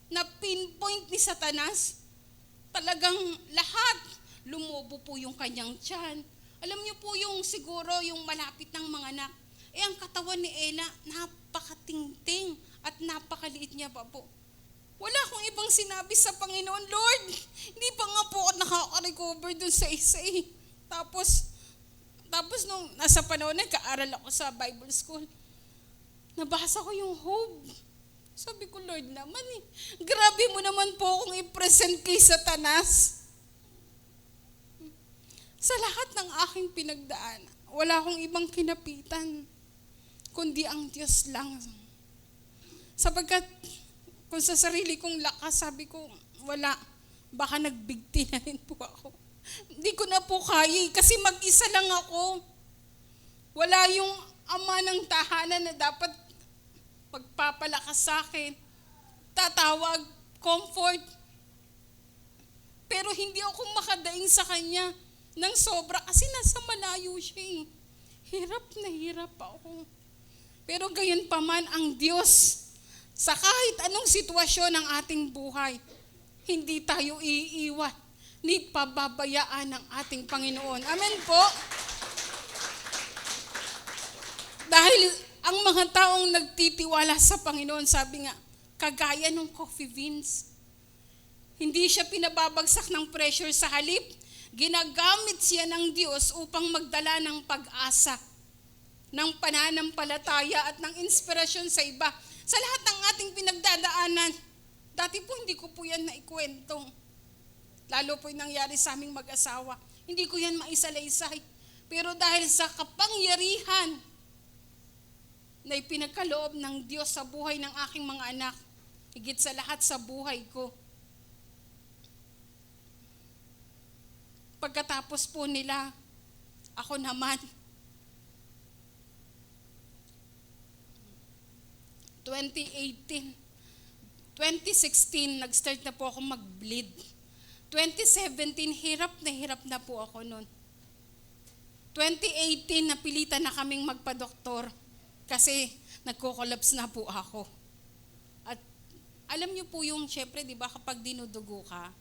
na pinpoint ni Satanas. Talagang lahat, lumobo po yung kanyang tiyan. Alam niyo po yung siguro yung malapit ng mga anak. Ang katawan ni Ella, napakatingting at napakaliit niya pa po. Wala akong ibang sinabi sa Panginoon, Lord, hindi pa nga po ako nakaka-recover dun sa isa eh. Tapos nung nasa panahon na, kaaral ako sa Bible School, nabasa ko yung Hope. Sabi ko, Lord naman eh, grabe mo naman po akong i-present kay Satanas. Sa lahat ng aking pinagdaan, wala akong ibang kinapitan, kundi ang Diyos lang. Sapagkat kung sa sarili kong lakas, sabi ko, wala, baka nagbigti na rin po ako. Hindi ko na po kaya kasi mag-isa lang ako. Wala yung ama ng tahanan na dapat magpapalakas sa akin, tatawag, comfort. Pero hindi ako makadaing sa kanya ng sobra kasi nasa malayo siya eh. Hirap na hirap ako. Pero gayon pa man ang Diyos, sa kahit anong sitwasyon ng ating buhay, hindi tayo iiwan ni pababayaan ng ating Panginoon. Amen po? dahil ang mga taong nagtitiwala sa Panginoon, sabi nga, kagaya ng coffee beans. Hindi siya pinababagsak ng pressure, sa halip, ginagamit siya ng Diyos upang magdala ng pag-asa, ng pananampalataya at ng inspirasyon sa iba. Sa lahat ng ating pinagdadaanan, dati po hindi ko po yan naikwento. Lalo po yung nangyari sa aming mag-asawa. Hindi ko yan maisalaysay. Pero dahil sa kapangyarihan na ipinagkaloob ng Diyos sa buhay ng aking mga anak, higit sa lahat sa buhay ko, pagkatapos po nila, ako naman, 2016, nag-start na po ako mag-bleed. 2017, hirap na po ako noon. 2018, napilitan na kaming magpa-doktor kasi nagko-collapse na po ako. At alam niyo po yung, syempre, di ba, kapag dinudugo ka,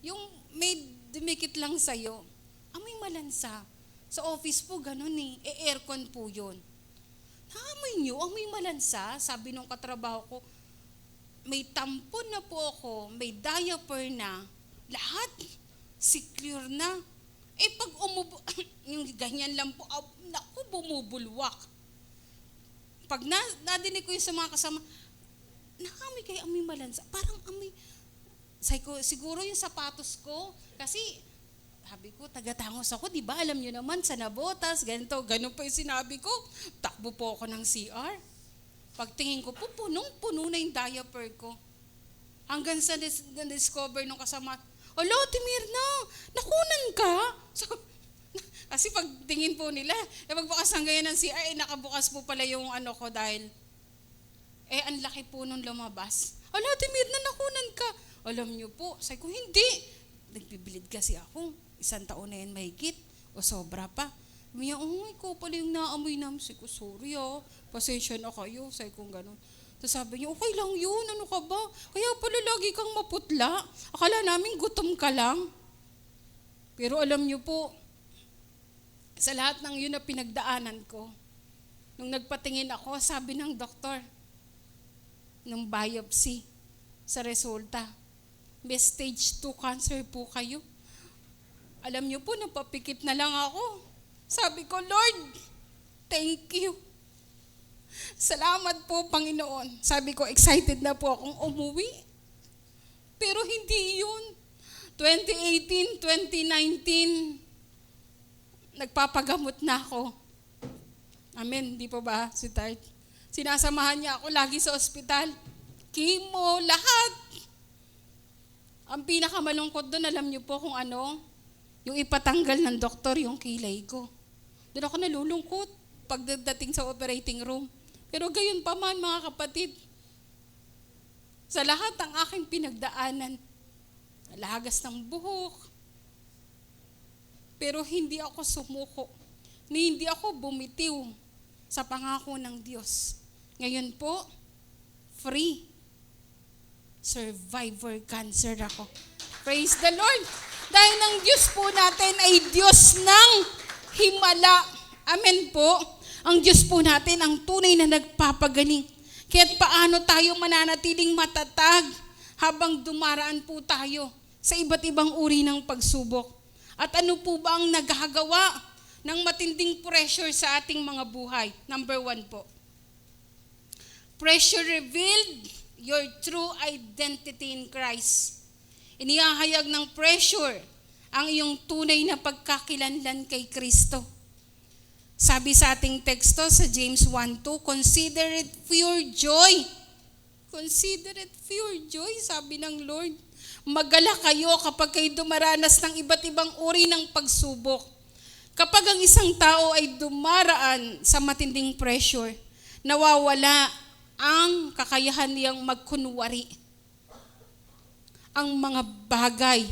yung may dumikit lang sa'yo, amoy malansa. Sa office po, ganun aircon po yun. Naamoy niyo, amoy malansa, sabi nung katrabaho ko, may tampon na po ako, may diaper na, lahat, secure na. Pag yung ganyan lang po, naku, bumubulwak. Pag nadinig ko yung sa mga kasama, nakamoy kayo amoy malansa, parang amoy, siguro yung sapatos ko, kasi sabi ko, tagatangos ako, di ba? Alam nyo naman, sa nabotas, ganun po yung sinabi ko. Takbo po ako ng CR. Pagtingin ko po, punong-puno na yung diaper ko. Hanggang sa na-discover nung kasama, "Alo, Timirna, nakunan ka?" So, kasi pagtingin po nila, pagbukas ng ganyan ng CR, nakabukas po pala yung ano ko dahil, ang laki po nung lumabas. "Alo, Timirna, nakunan ka?" Alam nyo po, sabi ko, hindi. Nagbibilid kasi ako. 1 taon na yan mahigit. O sobra pa. Sabi niya, ikaw pala yung naamoy namin. Sabi ko, sorry pasensya na kayo. Sabi ko gano'n. Tapos sabi niya, okay lang yun. Ano ka ba? Kaya pala lagi kang maputla. Akala namin gutom ka lang. Pero alam niyo po, sa lahat ng yun na pinagdaanan ko, nung nagpatingin ako, sabi ng doktor, ng biopsy, sa resulta, may stage 2 cancer po kayo. Alam niyo po, napapikit na lang ako. Sabi ko, Lord, thank you. Salamat po, Panginoon. Sabi ko, excited na po akong umuwi. Pero hindi yun. 2018, 2019, nagpapagamot na ako. Amen, di po ba, si Tart? Sinasamahan niya ako lagi sa ospital. Chemo, lahat. Ang pinakamalungkot doon, alam niyo po kung ano? Yung ipatanggal ng doktor yung kilay ko. Doon ako nalulungkot pagdating sa operating room. Pero gayon pa man, mga kapatid, sa lahat ng aking pinagdaanan, nalagas ng buhok, pero hindi ako sumuko, hindi ako bumitiw sa pangako ng Diyos. Ngayon po, free survivor cancer ako. Praise the Lord! Dahil ang Diyos po natin ay Diyos ng himala. Amen po. Ang Diyos po natin ang tunay na nagpapagaling. Kaya't paano tayo mananatiling matatag habang dumaraan po tayo sa iba't ibang uri ng pagsubok. At ano po ba ang naghagawa ng matinding pressure sa ating mga buhay? Number 1 po. Pressure revealed your true identity in Christ. Inihahayag ng pressure ang iyong tunay na pagkakilanlan kay Kristo. Sabi sa ating teksto sa James 1:2, consider it pure joy. Consider it pure joy, sabi ng Lord. Magalak kayo kapag kayo dumaranas ng iba't ibang uri ng pagsubok. Kapag ang isang tao ay dumaraan sa matinding pressure, nawawala ang kakayahan niyang magkunwari. Ang mga bagay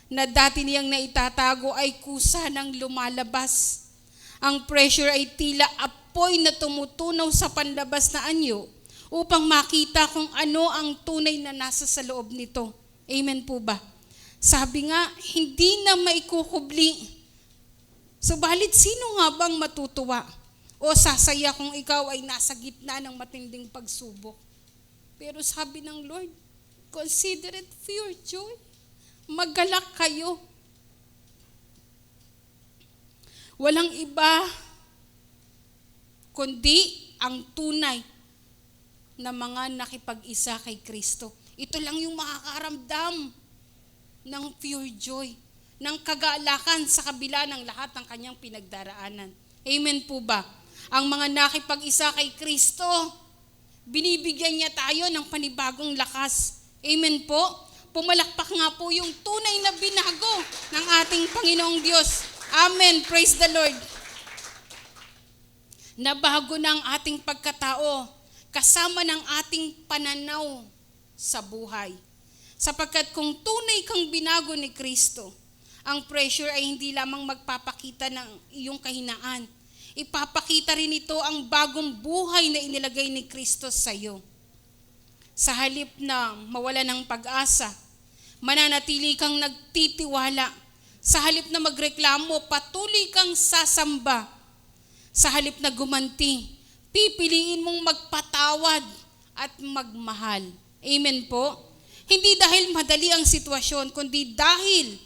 na dati niyang naitatago ay kusa ng lumalabas. Ang pressure ay tila apoy na tumutunaw sa panlabas na anyo upang makita kung ano ang tunay na nasa sa loob nito. Amen po ba? Sabi nga, hindi na maikukubli. Subalit, sino nga bang matutuwa O sasaya kung ikaw ay nasa gitna ng matinding pagsubok. Pero sabi ng Lord, consider it pure joy. Maggalak kayo. Walang iba kundi ang tunay na mga nakipag-isa kay Kristo. Ito lang yung makakaramdam ng pure joy, ng kagalakan sa kabila ng lahat ng kanyang pinagdaraanan. Amen po ba? Ang mga nakipag-isa kay Kristo, binibigyan niya tayo ng panibagong lakas. Amen po? Pumalakpak nga po yung tunay na binago ng ating Panginoong Diyos. Amen. Praise the Lord. Nabago na ang ating pagkatao kasama ng ating pananaw sa buhay. Sapagkat kung tunay kang binago ni Kristo, ang pressure ay hindi lamang magpapakita ng iyong kahinaan. Ipapakita rin ito ang bagong buhay na inilagay ni Kristo sa iyo. Sa halip na mawala ng pag-asa, mananatili kang nagtitiwala. Sa halip na magreklamo, patuloy kang sasamba. Sa halip na gumanti, pipiliin mong magpatawad at magmahal. Amen po? Hindi dahil madali ang sitwasyon, kundi dahil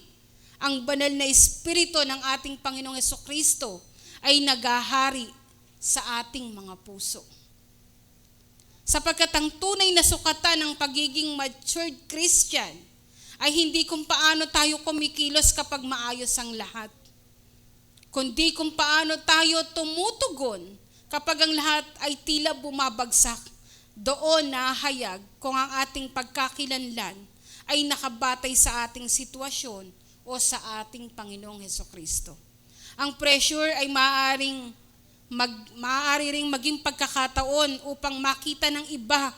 ang banal na espiritu ng ating Panginoong Hesukristo ay nagahari sa ating mga puso. Sapagkat ang tunay na sukatan ng pagiging matured Christian ay hindi kung paano tayo kumikilos kapag maayos ang lahat, kundi kung paano tayo tumutugon kapag ang lahat ay tila bumabagsak. Doon nahayag kung ang ating pagkakilanlan ay nakabatay sa ating sitwasyon o sa ating Panginoong Hesukristo. Ang pressure ay maaari ring maging pagkakataon upang makita ng iba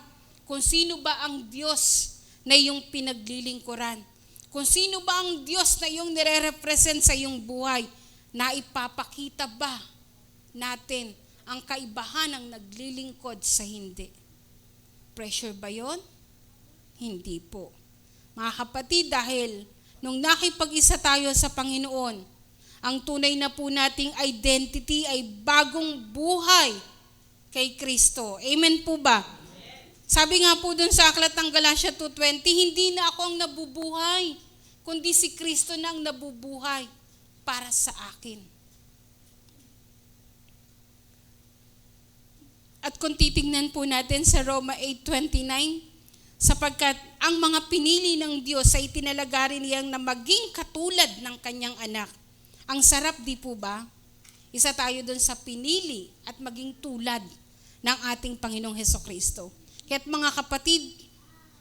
kung sino ba ang Diyos na iyong pinaglilingkuran. Kung sino ba ang Diyos na iyong nire-represent sa iyong buhay, na ipapakita ba natin ang kaibahan ng naglilingkod sa hindi? Pressure ba yon? Hindi po. Mga kapatid, dahil nung nakipag-isa tayo sa Panginoon, ang tunay na po nating identity ay bagong buhay kay Kristo. Amen po ba? Sabi nga po dun sa aklat ng Galatia 2:20, hindi na ako ang nabubuhay, kundi si Kristo na ang nabubuhay para sa akin. At kung titingnan po natin sa Roma 8:29, sapagkat ang mga pinili ng Diyos ay tinalagari niyang na maging katulad ng kanyang anak. Ang sarap, di po ba? Isa tayo dun sa pinili at maging tulad ng ating Panginoong Hesukristo. Kaya't mga kapatid,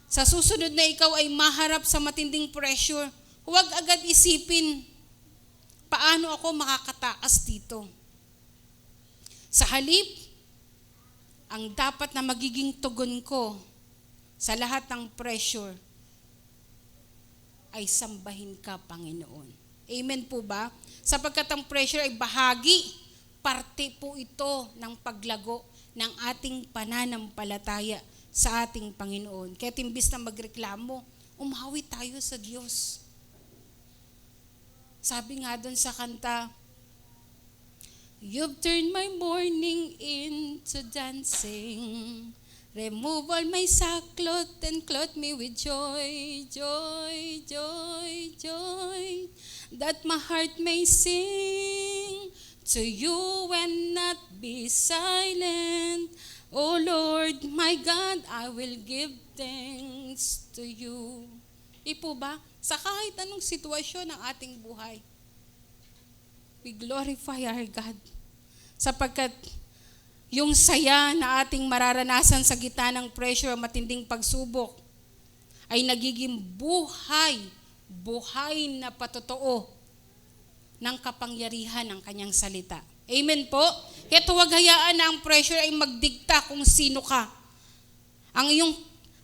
sa susunod na ikaw ay maharap sa matinding pressure, huwag agad isipin, paano ako makakataas dito? Sa halip, ang dapat na magiging tugon ko sa lahat ng pressure ay sambahin ka, Panginoon. Amen po ba? Sapagkat ang pressure ay bahagi, parte po ito ng paglago ng ating pananampalataya sa ating Panginoon. Kaya imbis na magreklamo, umawi tayo sa Diyos. Sabi nga doon sa kanta, You've turned my mourning into dancing. Remove all my sackcloth and clothe me with joy, joy, joy, joy. That my heart may sing to you and not be silent. O Lord, my God, I will give thanks to you. Ipo ba? Sa kahit anong sitwasyon ng ating buhay, we glorify our God. Sapagkat yung saya na ating mararanasan sa gitna ng pressure, matinding pagsubok, ay nagiging buhay na patotoo ng kapangyarihan ng kanyang salita. Amen po? Kaya huwag hayaan na ang pressure ay magdikta kung sino ka. Ang iyong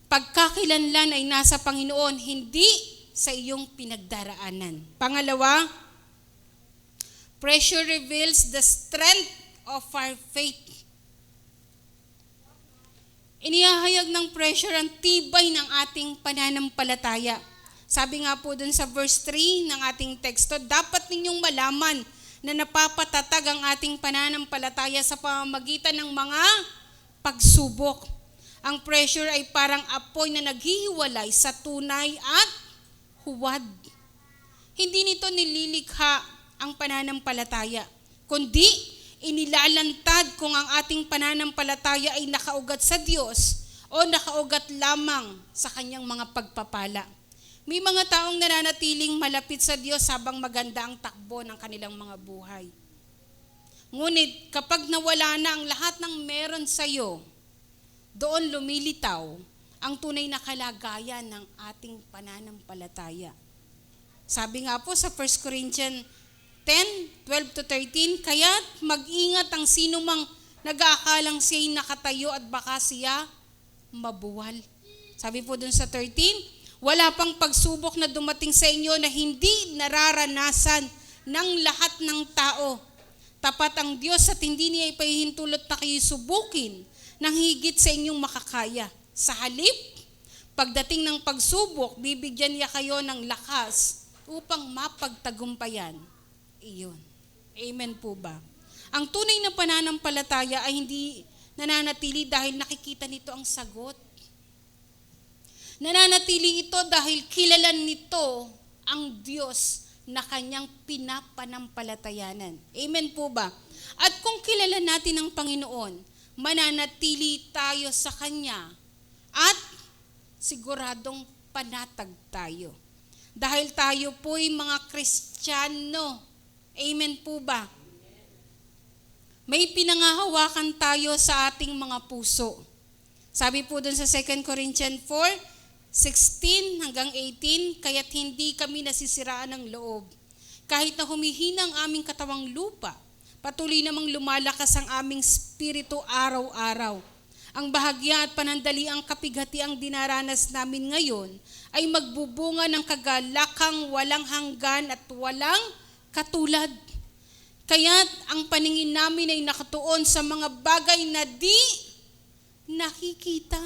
pagkakilanlan ay nasa Panginoon, hindi sa iyong pinagdaraanan. Pangalawa, pressure reveals the strength of our faith. Inihahayag ng pressure ang tibay ng ating pananampalataya. Sabi nga po dun sa verse 3 ng ating teksto, dapat ninyong malaman na napapatatag ang ating pananampalataya sa pamamagitan ng mga pagsubok. Ang pressure ay parang apoy na naghihiwalay sa tunay at huwad. Hindi nito nililikha ang pananampalataya, kundi inilalantad kung ang ating pananampalataya ay nakaugat sa Diyos o nakaugat lamang sa kanyang mga pagpapala. May mga taong nananatiling malapit sa Diyos habang maganda ang takbo ng kanilang mga buhay. Ngunit kapag nawala na ang lahat ng meron sa iyo, doon lumilitaw ang tunay na kalagayan ng ating pananampalataya. Sabi nga po sa 1 Corinthians 10:12-13, kaya't mag-ingat ang sino mang nag-aakalang siya'y nakatayo at baka siya mabuwal. Sabi po dun sa 13, wala pang pagsubok na dumating sa inyo na hindi nararanasan ng lahat ng tao. Tapat ang Diyos at hindi niya ipahihintulot na kayo subukin nang higit sa inyong makakaya. Sa halip, pagdating ng pagsubok, bibigyan niya kayo ng lakas upang mapagtagumpayan iyon. Amen po ba? Ang tunay na pananampalataya ay hindi nananatili dahil nakikita nito ang sagot. Nananatili ito dahil kilalan nito ang Diyos na kanyang pinapanampalatayanan. Amen po ba? At kung kilala natin ang Panginoon, mananatili tayo sa Kanya at siguradong panatag tayo. Dahil tayo po'y mga Kristiyano. Amen po ba? May pinangahawakan tayo sa ating mga puso. Sabi po dun sa 2 Corinthians 4:16-18, kaya't hindi kami nasisiraan ng loob. Kahit na humihina ang aming katawang lupa, patuloy namang lumalakas ang aming spirito araw-araw. Ang bahagya at panandaliang kapighatiang dinaranas namin ngayon ay magbubunga ng kagalakang walang hanggan at walang katulad. Kaya't ang paningin namin ay nakatuon sa mga bagay na di nakikita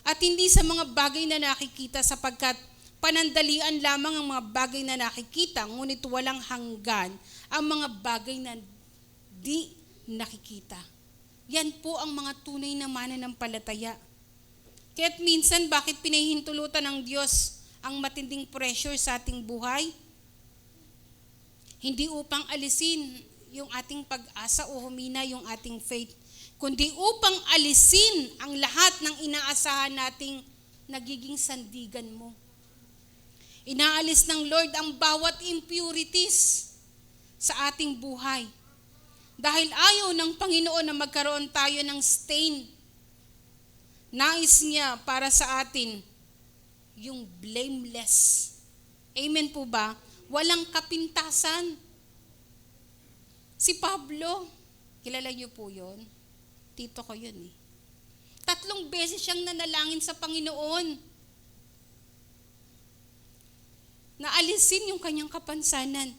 at hindi sa mga bagay na nakikita, sapagkat panandalian lamang ang mga bagay na nakikita, ngunit walang hanggan ang mga bagay na di nakikita. Yan po ang mga tunay na mananampalataya. Kaya't minsan bakit pinahihintulutan ng Diyos ang matinding pressure sa ating buhay? Hindi upang alisin yung ating pag-asa o humina yung ating faith, kundi upang alisin ang lahat ng inaasahan nating nagiging sandigan mo. Inaalis ng Lord ang bawat impurities sa ating buhay. Dahil ayaw ng Panginoon na magkaroon tayo ng stain. Nais niya para sa atin yung blameless. Amen po ba? Walang kapintasan. Si Pablo, kilala niyo po yun? Tito ko yun eh. 3 beses siyang nanalangin sa Panginoon na alisin yung kanyang kapansanan.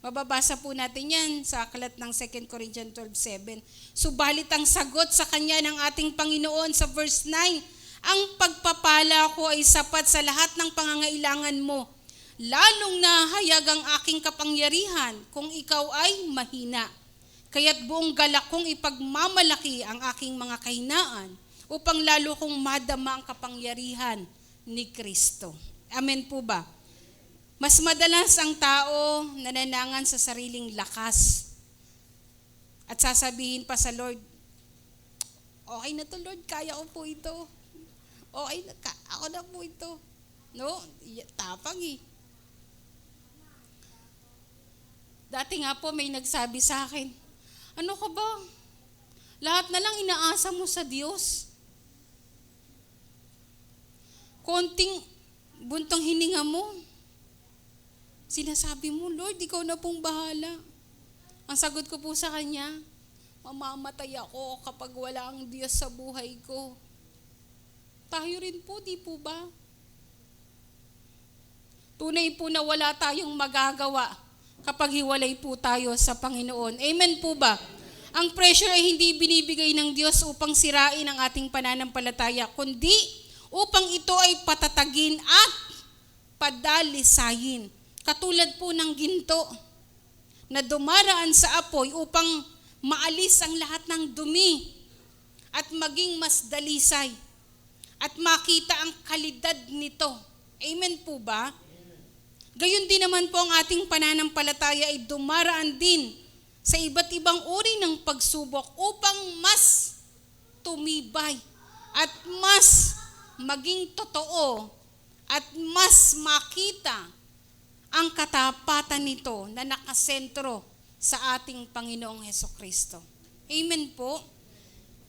Mababasa po natin yan sa aklat ng 2 Corinthians 12:7. Subalit ang sagot sa kanya ng ating Panginoon sa verse 9, ang pagpapala ko ay sapat sa lahat ng pangangailangan mo, lalong nahayag ang aking kapangyarihan kung ikaw ay mahina. Kaya't buong galak kong ipagmamalaki ang aking mga kahinaan upang lalo kong madama ang kapangyarihan ni Kristo. Amen po ba? Mas madalas ang tao nananangan sa sariling lakas at sasabihin pa sa Lord, okay na to Lord, kaya ko po ito. Okay na, ako na po ito. No? Tapang eh. Dati nga po may nagsabi sa akin, ano ka ba? Lahat na lang inaasa mo sa Diyos. Konting buntong hininga mo, sinasabi mo, Lord, ikaw na pong bahala. Ang sagot ko po sa kanya, mamamatay ako kapag wala ang Diyos sa buhay ko. Tayo rin po, di po ba? Tunay po na wala tayong magagawa kapag hiwalay po tayo sa Panginoon. Amen po ba? Ang pressure ay hindi binibigay ng Diyos upang sirain ang ating pananampalataya, kundi upang ito ay patatagin at padalisayin. Katulad po ng ginto na dumaraan sa apoy upang maalis ang lahat ng dumi at maging mas dalisay at makita ang kalidad nito. Amen po ba? Gayon din naman po ang ating pananampalataya ay dumaraan din sa iba't ibang uri ng pagsubok upang mas tumibay at mas maging totoo at mas makita ang katapatan nito na nakasentro sa ating Panginoong Hesukristo. Amen po.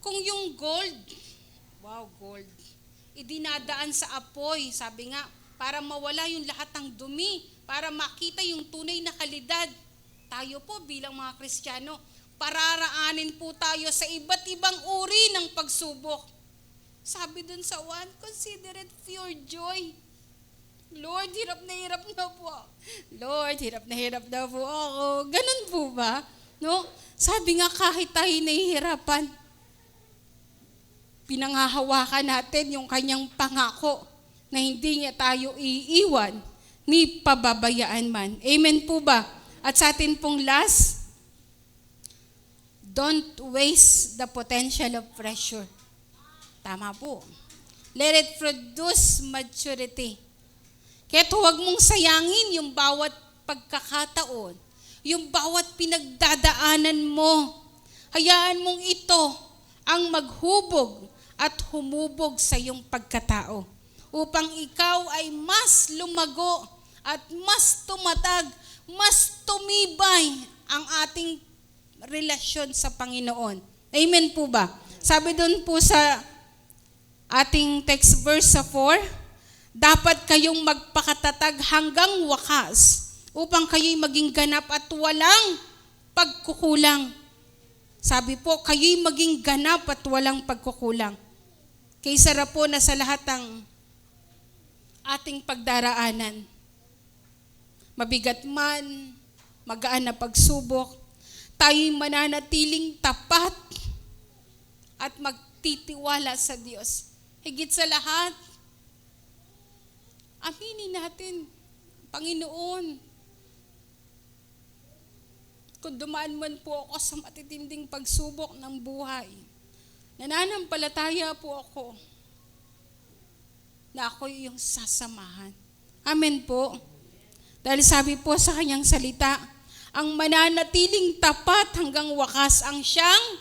Kung yung gold, idinadaan sa apoy, sabi nga, para mawala yung lahat ng dumi, para makita yung tunay na kalidad. Tayo po bilang mga Kristiyano, pararaanin po tayo sa iba't ibang uri ng pagsubok. Sabi dun sa 1, consider it pure joy. Lord, hirap na po. Lord, hirap na po ako. Ganun po ba? No? Sabi nga kahit tayo nahihirapan, pinanghahawakan natin yung kanyang pangako na hindi niya tayo iiwan ni pababayaan man. Amen po ba? At sa atin pong last, don't waste the potential of pressure. Tama po. Let it produce maturity. Kaya huwag mong sayangin yung bawat pagkakataon, yung bawat pinagdadaanan mo. Hayaan mong ito ang maghubog at humubog sa iyong pagkatao upang ikaw ay mas lumago at mas tumatag, mas tumibay ang ating relasyon sa Panginoon. Amen po ba? Sabi doon po sa ating text verse sa 4, dapat kayong magpakatatag hanggang wakas upang kayo'y maging ganap at walang pagkukulang. Sabi po, kayo'y maging ganap at walang pagkukulang. Kaysa po na sa lahat ng ating pagdaraanan, mabigat man, magaan na pagsubok, tayo'y mananatiling tapat at magtitiwala sa Diyos. Higit sa lahat, aminin natin, Panginoon, kung dumaan man po ako sa matitinding pagsubok ng buhay, nananampalataya po ako na ako yung sasamahan. Amen po. Dahil sabi po sa kanyang salita, ang mananatiling tapat hanggang wakas ang siyang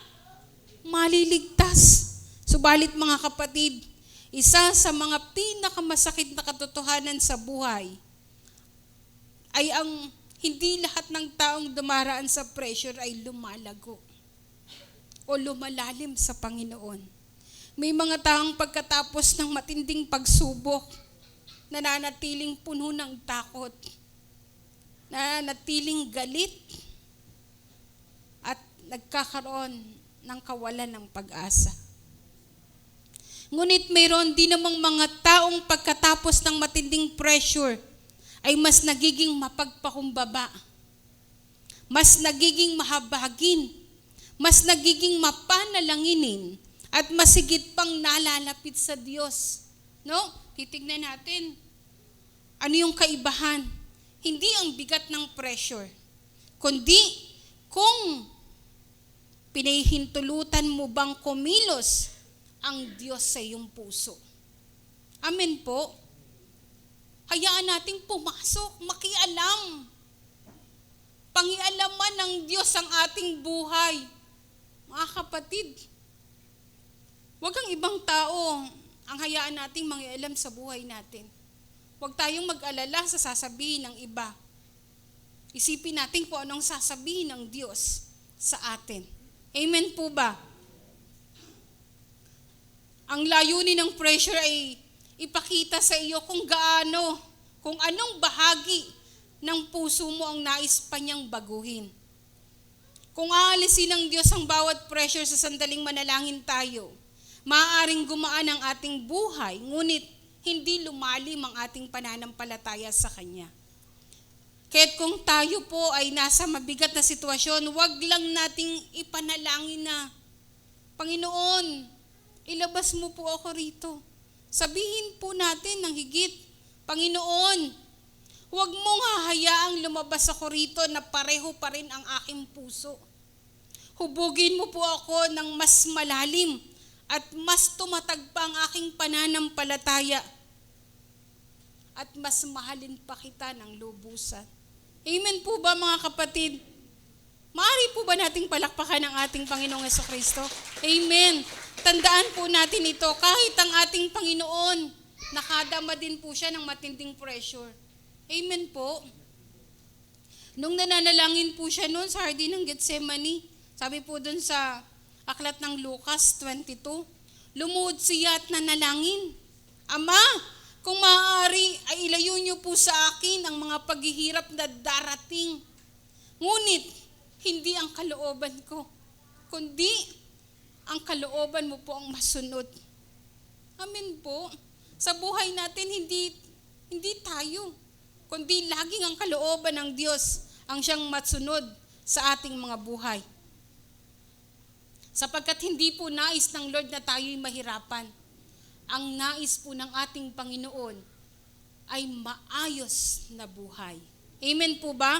maliligtas. Subalit mga kapatid, isa sa mga pinakamasakit na katotohanan sa buhay ay ang hindi lahat ng taong dumaraan sa pressure ay lumalago o lumalalim sa Panginoon. May mga taong pagkatapos ng matinding pagsubok, nananatiling puno ng takot, nananatiling galit, at nagkakaroon ng kawalan ng pag-asa. Ngunit mayroon din namang mga taong pagkatapos ng matinding pressure ay mas nagiging mapagpakumbaba, mas nagiging mahabagin, mas nagiging mapanalanginin, at masigit pang nalalapit sa Diyos. No? Titignan natin, ano yung kaibahan? Hindi ang bigat ng pressure, kundi kung pinahihintulutan mo bang kumilos ang Diyos sa iyong puso. Amen po. Hayaan nating pumasok, makialam. Pangialaman ng Diyos ang ating buhay. Mga kapatid, huwag kang ibang tao ang hayaan nating mangialam sa buhay natin. Huwag tayong mag-alala sa sasabihin ng iba. Isipin natin kung anong sasabihin ng Diyos sa atin. Amen po ba? Ang layunin ng pressure ay ipakita sa iyo kung gaano, kung anong bahagi ng puso mo ang nais pa niyang baguhin. Kung aalisin ng Diyos ang bawat pressure sa sandaling manalangin tayo, maaaring gumaan ang ating buhay, ngunit hindi lumalim ang ating pananampalataya sa Kanya. Kaya't kung tayo po ay nasa mabigat na sitwasyon, wag lang nating ipanalangin na, Panginoon, ilabas mo po ako rito. Sabihin po natin ng higit, Panginoon, Huwag mong hahayaang lumabas ako rito na pareho pa rin ang aking puso. Hubugin mo po ako ng mas malalim at mas tumatag pa ang aking pananampalataya. At mas mahalin pa kita ng lubusan. Amen po ba mga kapatid? Maaari po ba nating palakpakan ang ating Panginoong Jesucristo? Amen. Tandaan po natin ito, kahit ang ating Panginoon, nakadama din po siya ng matinding pressure. Amen po. Nung nananalangin po siya noon sa Hardin ng Getsemani, sabi po dun sa aklat ng Lucas 22, lumuhod siya at nanalangin, Ama, kung maaari ay ilayo niyo po sa akin ang mga paghihirap na darating. Ngunit, hindi ang kalooban ko, kundi ang kalooban mo po ang masunod. Amen po. Sa buhay natin, hindi tayo, kundi laging ang kalooban ng Diyos ang siyang masunod sa ating mga buhay. Sapagkat hindi po nais ng Lord na tayo'y mahirapan. Ang nais po ng ating Panginoon ay maayos na buhay. Amen po ba?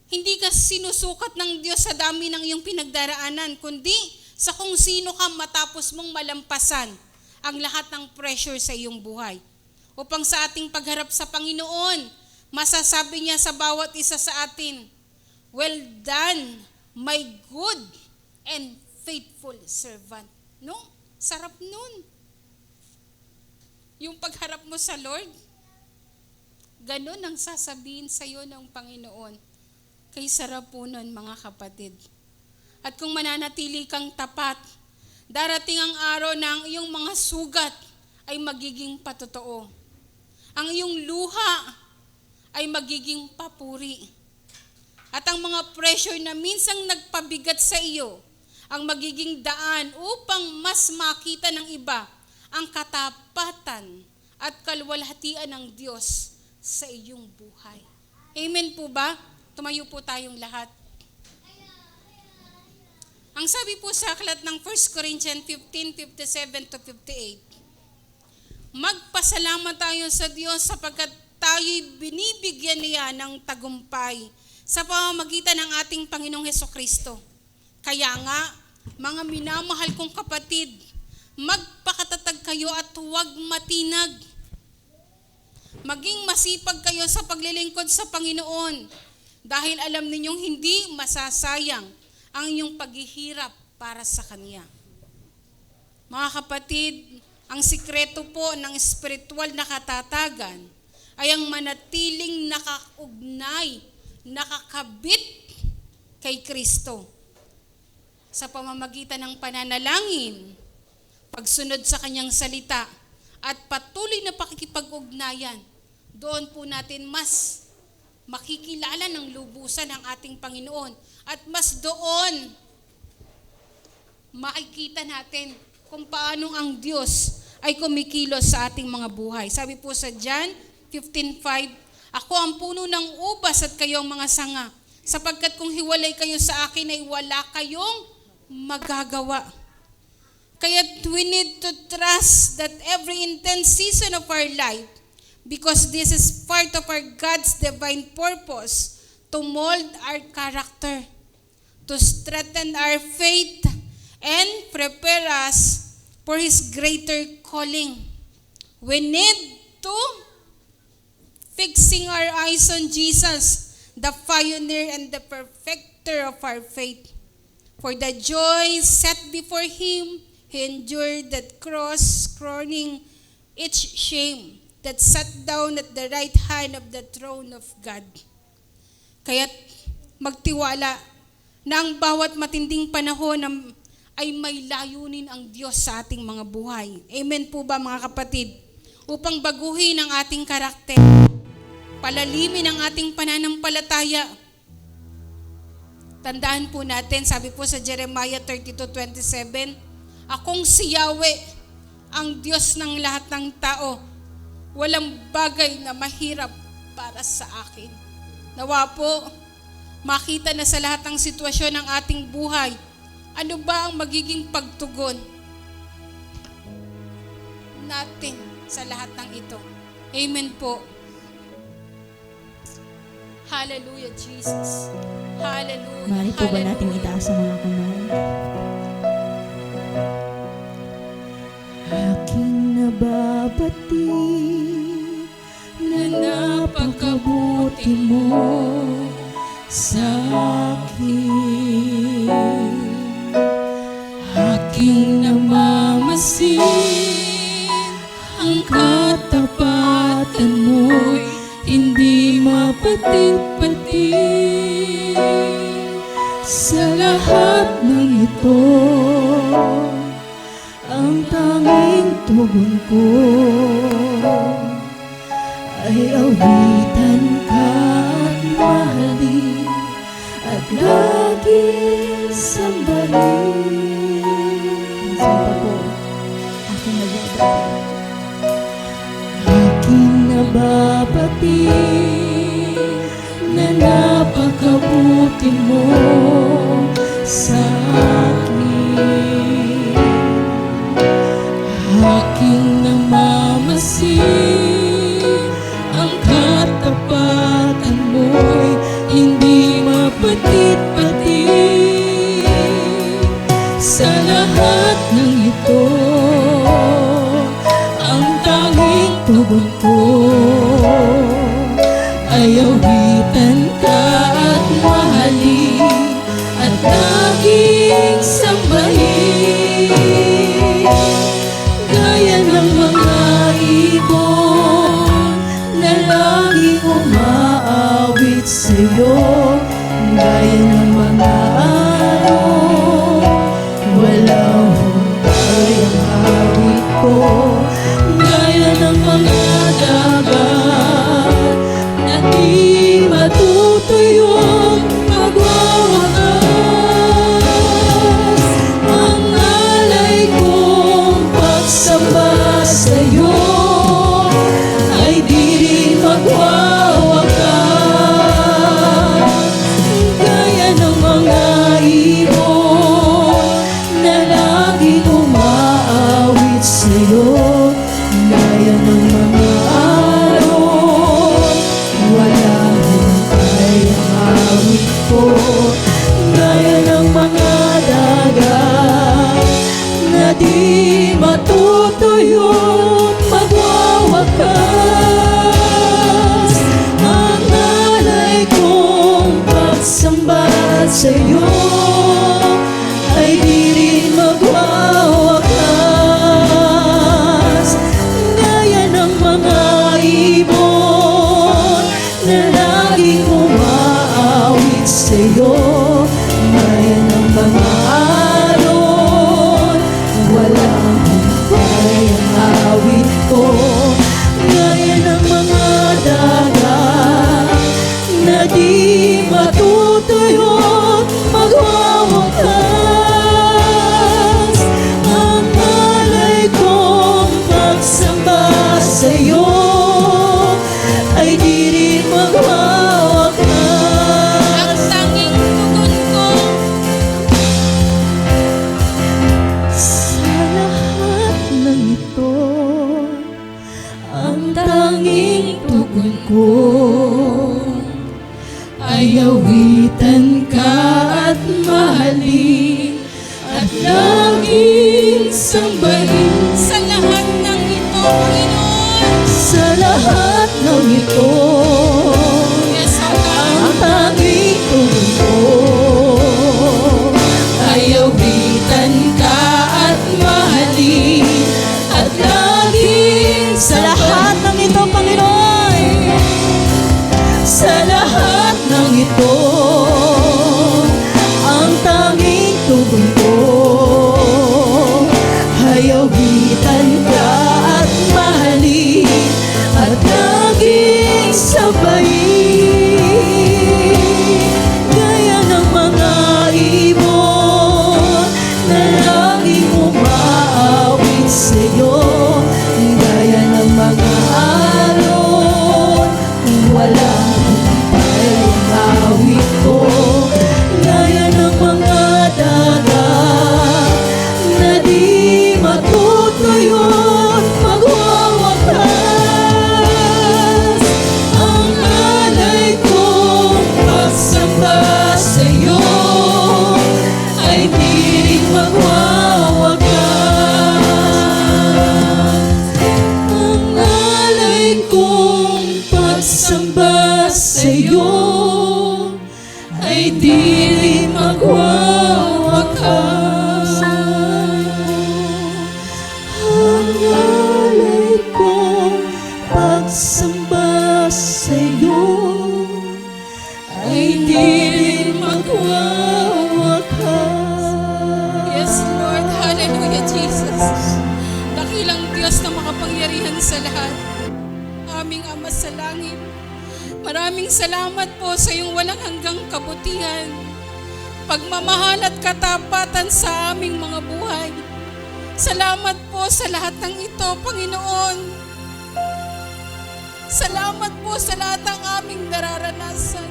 Hindi ka sinusukat ng Diyos sa dami ng iyong pinagdaraanan, kundi sa kung sino ka matapos mong malampasan ang lahat ng pressure sa iyong buhay. Upang sa ating pagharap sa Panginoon, masasabi niya sa bawat isa sa atin, well done, my good and faithful servant. No? Sarap nun. Yung pagharap mo sa Lord, ganun ang sasabihin sa iyo ng Panginoon. Kay sarap po nun, mga kapatid. At kung mananatili kang tapat, darating ang araw na ang iyong mga sugat ay magiging patotoo. Ang iyong luha ay magiging papuri. At ang mga pressure na minsang nagpabigat sa iyo, ang magiging daan upang mas makita ng iba ang katapatan at kalwalhatian ng Diyos sa iyong buhay. Amen po ba? Tumayo po tayong lahat. Ang sabi po sa aklat ng 1 Corinthians 15:57-58, magpasalamat tayo sa Diyos sapagkat tayo'y binibigyan niya ng tagumpay sa pamamagitan ng ating Panginoong Hesukristo. Kaya nga, mga minamahal kong kapatid, magpakatatag kayo at huwag matinag. Maging masipag kayo sa paglilingkod sa Panginoon dahil alam ninyong hindi masasayang ang inyong paghihirap para sa Kanya. Mga kapatid, ang sikreto po ng espiritual na katatagan ay ang manatiling nakaugnay, nakakabit kay Kristo sa pamamagitan ng pananalangin, pagsunod sa Kanyang salita, at patuloy na pakikipag-ugnayan. Doon po natin mas makikilala ng lubusan ng ating Panginoon at mas doon makikita natin kung paano ang Diyos ay kumikilos sa ating mga buhay. Sabi po sa John 15:5, ako ang puno ng ubas at kayo ang mga sanga, sapagkat kung hiwalay kayo sa akin ay wala kayong magagawa. Kaya we need to trust that every intense season of our life, because this is part of our God's divine purpose to mold our character, to strengthen our faith, and prepare us for His greater calling. We need to fixing our eyes on Jesus, the pioneer and the perfecter of our faith. For the joy set before Him, He endured that cross, scorning its shame, that sat down at the right hand of the throne of God. Kaya't magtiwala na ang bawat matinding panahon ay may layunin ang Diyos sa ating mga buhay. Amen po ba mga kapatid? Upang baguhin ang ating karakter, palalimin ang ating pananampalataya. Tandaan po natin, sabi po sa Jeremiah 32:27, akong si Yahweh, ang Diyos ng lahat ng tao. Walang bagay na mahirap para sa akin. Nawa po, makita na sa lahat ng sitwasyon ng ating buhay, ano ba ang magiging pagtugon natin sa lahat ng ito. Amen po. Hallelujah, Jesus. Hallelujah. Mari po ba natin Hallelujah. itaas ang mga kamay? Aking nababati na napakabuti mo sa akin. Aking namamasin ang katapatan mo'y hindi mapatid-patid. Sa lahat ng ito, ang tanging tugon ko ay awitan ka at mahalin at laging sambahin. Saan pa po? Aking nababati na napakabuti mo sa akin. Aking namamasin ang katapatan mo'y hindi mapatid-patid. Sa lahat ng ito, ang tanging tugon ko ay awitan ka at mahalin at laging sambahin. Gaya ng mga ibon na laging umaawit sa'yo, gaya ng mga alon, walang humpay ang awit ko. Gaya ng mga dagat na di matutuyong magwawakas, ang alay kong pagsamba sa'yo ay di rin magwawakas. Gaya ng mga ibon na laging umaawit sa'yo, gaya ng mga alon, walang humpay ang awit ko. Gaya ng mga dagat na di matutuyot magwawakas, ang alay kong pagsamba sa'yo ay di rin magwawakas. Gaya ng mga ibon na laging umaawit sa'yo, gaya ng mga alon, walang humpay ang awit ko. Gaya ng mga dagat na di matutuyot magwawakas, ang alay kong pagsamba sa'yo ay di rin magwawakas. Ang tanging tugon ko Sa lahat ng ito, ang tanging tugon ko ay awitan ka at mahalin at laging sambahin. sa lahat ng ito, Panginoon. Sa lahat ng ito, Yes, O God. ang tanging tugon ko ay awitan ka at mahalin at laging sa lahat ng ito, Panginoon. Sa lahat ng ito, ang tanging tugon ko ay awitan ka at mahalin at laging sabayin. pagsamba sa'yo ay di rin magwawakas. Yes, Lord. Hallelujah, Jesus. Dakilang Diyos na makapangyarihan sa lahat. Aming Ama sa langit, maraming salamat po sa iyong walang hanggang kabutihan, pagmamahal at katapatan sa aming mga buhay. Salamat po sa lahat ng ito, Panginoon. Salamat po sa lahat ng aming nararanasan.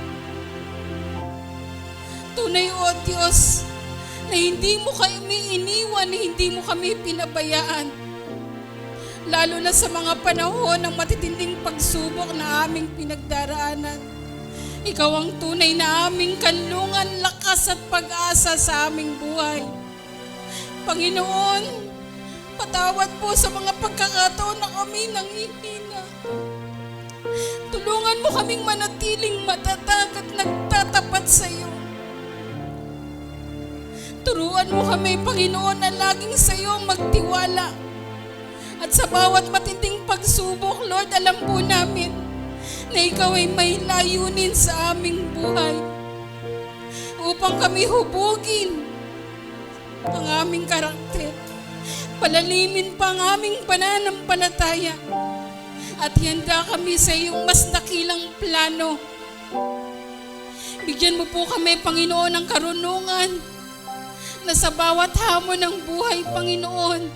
Tunay, O Diyos, na hindi mo kami iniwan, na hindi mo kami pinabayaan. Lalo na sa mga panahon ng matitinding pagsubok na aming pinagdaraanan. Ikaw ang tunay na aming kanlungan, lakas at pag-asa sa aming buhay. Panginoon, patawad po sa mga pagkakataon na kami nanghihina. Tulungan mo kaming manatiling matatag at nagtatapat sa iyo. Turuan mo kami, Panginoon, na laging sa iyo magtiwala. At sa bawat matinding pagsubok, Lord, alam po namin na ikaw ay may layunin sa aming buhay upang kami hubugin ang aming karakter, palalimin pa ang aming pananampalataya, at handa kami sa iyong mas dakilang plano. Bigyan mo po kami, Panginoon, ng karunungan na sa bawat hamon ng buhay, Panginoon,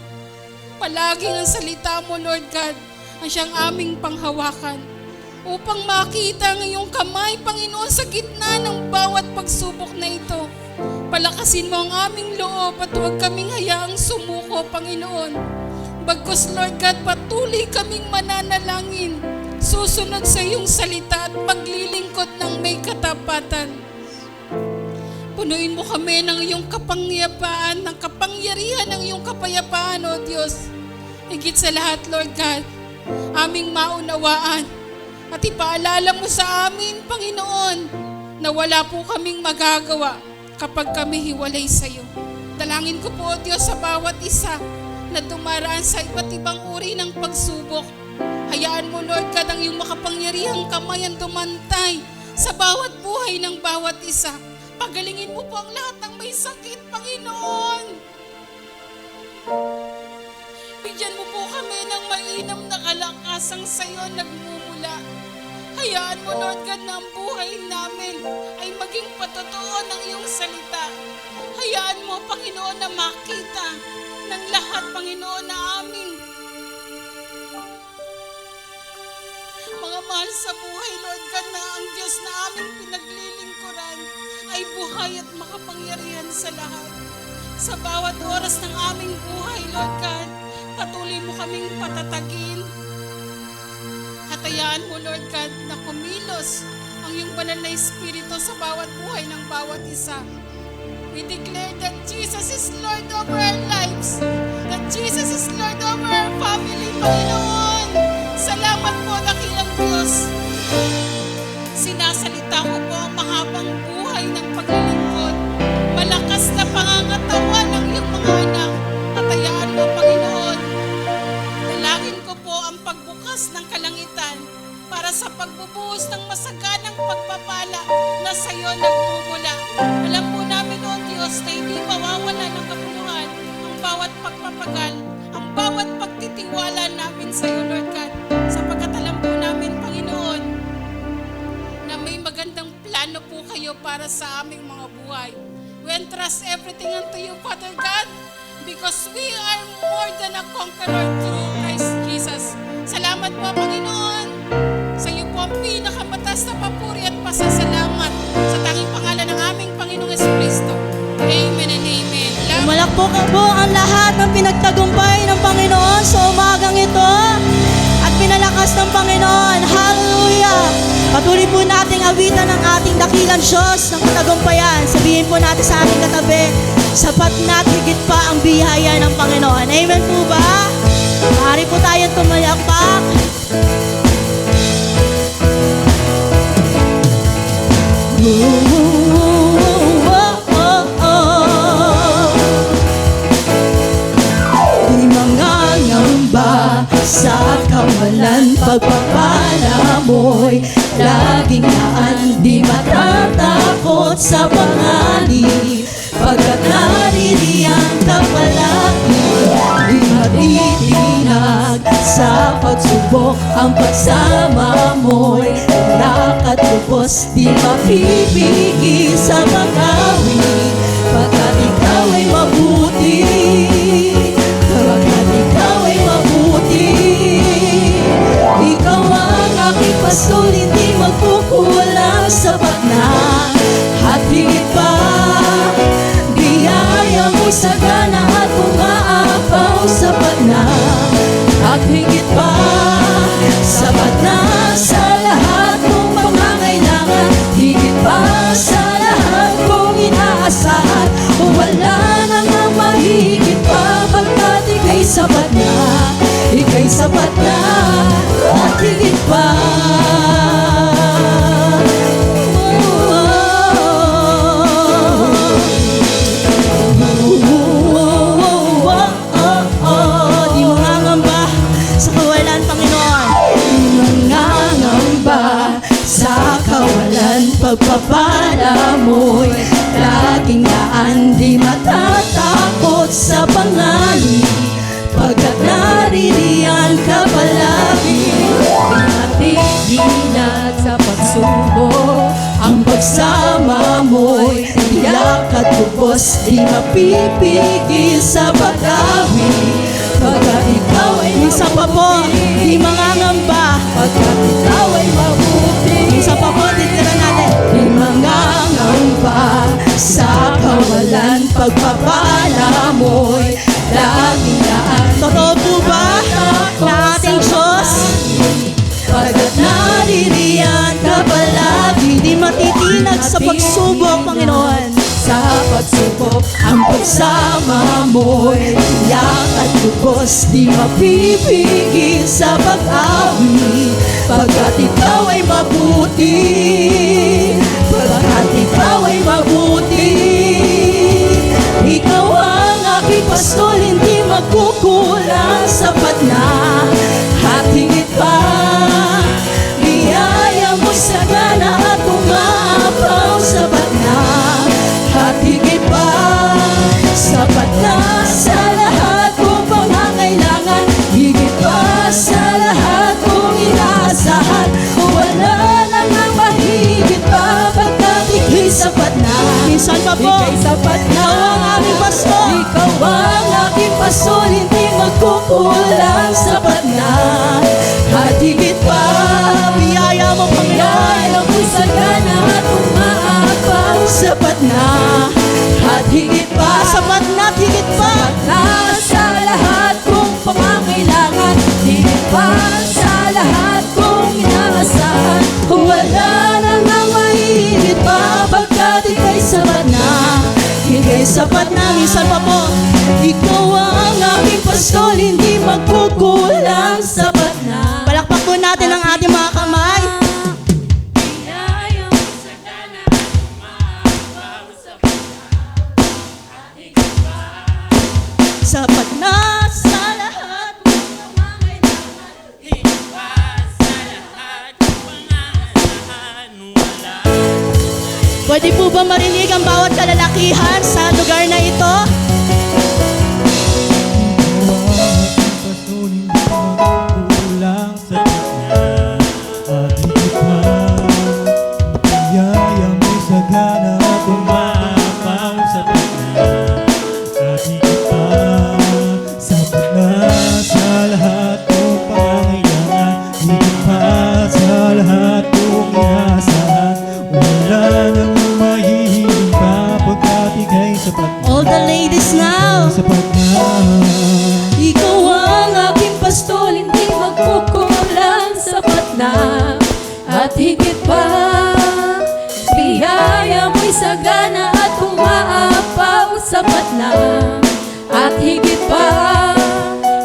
palaging ang salita mo, Lord God, ang siyang aming panghawakan upang makita ang iyong kamay, Panginoon, sa gitna ng bawat pagsubok na ito. Palakasin mo ang aming loob at huwag kaming hayaang sumuko, Panginoon. Bagkus, Lord God, patuloy kaming mananalangin, susunod sa iyong salita at maglilingkod ng may katapatan. Punuin mo kami ng iyong kapangyarihan, ng kapangyarihan ng iyong kapayapaan, O Diyos. Higit sa lahat, Lord God, aming maunawaan at ipaalala mo sa amin, Panginoon, na wala po kaming magagawa kapag kami hiwalay sa iyo. Dalangin ko po, O Diyos, sa bawat isa na dumaraan sa iba't ibang uri ng pagsubok. Hayaan mo, Lord God, ang iyong makapangyarihang kamay ang dumantay sa bawat buhay ng bawat isa. Pagalingin mo po ang lahat ng may sakit, Panginoon. Bigyan mo po kami ng mainam na kalakasang sa iyo nagmumula. Hayaan mo, Lord God, na ang buhay namin ay maging patotoo ng iyong salita. Hayaan mo, Panginoon, na makita ng lahat, Panginoon, na aming mga mahal sa buhay, Lord God, na ang Diyos na aming pinaglilingkuran ay buhay at makapangyarihan sa lahat. Sa bawat oras ng aming buhay, Lord God, patuloy mo kaming patatagin. Hatayaan mo, Lord God, na kumilos ang iyong banal na Espiritu sa bawat buhay ng bawat isa. We declare that Jesus is Lord over our lives, that Jesus is Lord over our family, Panginoon. Salamat po, dakilang Diyos. Sinasalita ko po ang mahabang buhay ng paglilingkod, malakas na pangangatawan ng iyong mga anak. Hatayaan mo, Panginoon. Dalangin ko po ang pagbukas ng kalangitan para sa pagbubuhos ng masaganang pagpapala na sa iyo nagmumula. Alam po namin, O Diyos, na hindi mawawala ng kabuluhan ang bawat pagpapagal, ang bawat pagtitiwala namin sa iyo, Lord God, sapagkat alam po namin, Panginoon, na may magandang plano po kayo para sa aming mga buhay. We entrust everything unto you, Father God, because we are more than a conqueror through Christ Jesus. Salamat po, Panginoon. Sa iyo po ang pinakamatas na papuri at pasasalamat sa tanging pangalan ng aming Panginoong Jesucristo. Amen and amen. Malakpokan po ang lahat ng pinagtagumpay ng Panginoon sa umagang ito at pinalakas ng Panginoon. Hallelujah! Patuloy po nating awitan ang ating dakilang Diyos ng katagumpayan. Sabihin po natin sa ating katabi, sapat na at higit pa ang biyaya ng Panginoon. Amen po ba? Maaari po tayong tumalakpak. Di mangangamba sa kawalan pagpapala mo'y laging naan, di matatakot sa panganib, pagkat naririyan ka palagi. Di matitinag sa pagsubok, ang pagsama mo'y lakat lubos, di mapipigil sa pag-awit, pagkat ikaw ay mabuti, pagkat ikaw ay mabuti. Ikaw ang aking pastor, hindi magkukulang, sapat na at higit pa. Biyaya mo'y sagana at umaapaw, sapat na at higit pa. Sapat na sa lahat kong pangangailangan, higit pa sa lahat kong inaasahan. Wala na nga mahigit pa, pagkat ika'y sapat na, ika'y sapat na at higit pa. Di mangangamba sa kawalan, Panginoon. Di mangangamba sa kawalan, pagpapala mo'y laging naan, di matatakot sa panganib, pagkat naririyan ka palagi. Di matitinag sa pagsubok, ang pagsama mo'y tiyak at lubos, di mapipigil sa pag-awit, pagkat ikaw ay minsan pa po, di mangangamba, pagkat ikaw ay mabuti. Minsan pa po, titira natin. Di mangangamba sa kawalan, pagpapala mo'y laging daan. Totoo po ba na ating Diyos? Pagkat naririyan ka palagi, di matitinag sa pagsubok, Panginoon. Sa pagsubok, ang pagsama mo'y tiyak at lubos, di mapipigil sa pag-awit, pagkat ikaw ay mabuti, pagkat ikaw ay mabuti. Ikaw ang aking pastor, hindi magkukulang, sapat na at higit pa. Biyaya mo'y sagana at umaapaw, sapat na at higit pa. Sapat na sa lahat kong pangangailangan, higit pa sa lahat kong inaasahan. Wala na nga mahigit pa, pagkat ika'y sapat na. Minsan pa po, ika'y sapat na. Ikaw ang aming pastor, ikaw ang aking pastor, hindi magkukulang, sapat na at higit pa. Biyaya mo, Panginoon, biyaya mo'y sagana at umaapaw, sapat na at higit pa. Sapat na at higit pa. Sapat na sa lahat kong pangangailangan, higit pa sa lahat kong inaasahan. Wala na nga mahigit pa, pagkat ika'y sapat na, ika'y sapat na. Minsan pa po, ikaw ang aking pastor, hindi magkukulang, sapat na. Palakpak po natin ang ating mga kamay. Sapat na sa lahat ng pangangailangan, Higit pa sa lahat ng pangangailangan, wala. Pwede po ba marinig ang bawat kalalakihan sa lugar na ito? Kulang sa kanya at higit pa. Biyaya mo'y sagana at umaapaw, sapat na at higit pa. Sapat na sa lahat kong pangangailangan, higit pa sa lahat kong inaasahan. Wala nang mahihigit pa, pagkat ika'y sapat na. All the ladies now. Sapat na. Ikaw ang aking pastor, hindi magkukulang, sapat na at higit pa. Biyaya mo'y sagana at umaapaw, sapat na at higit pa.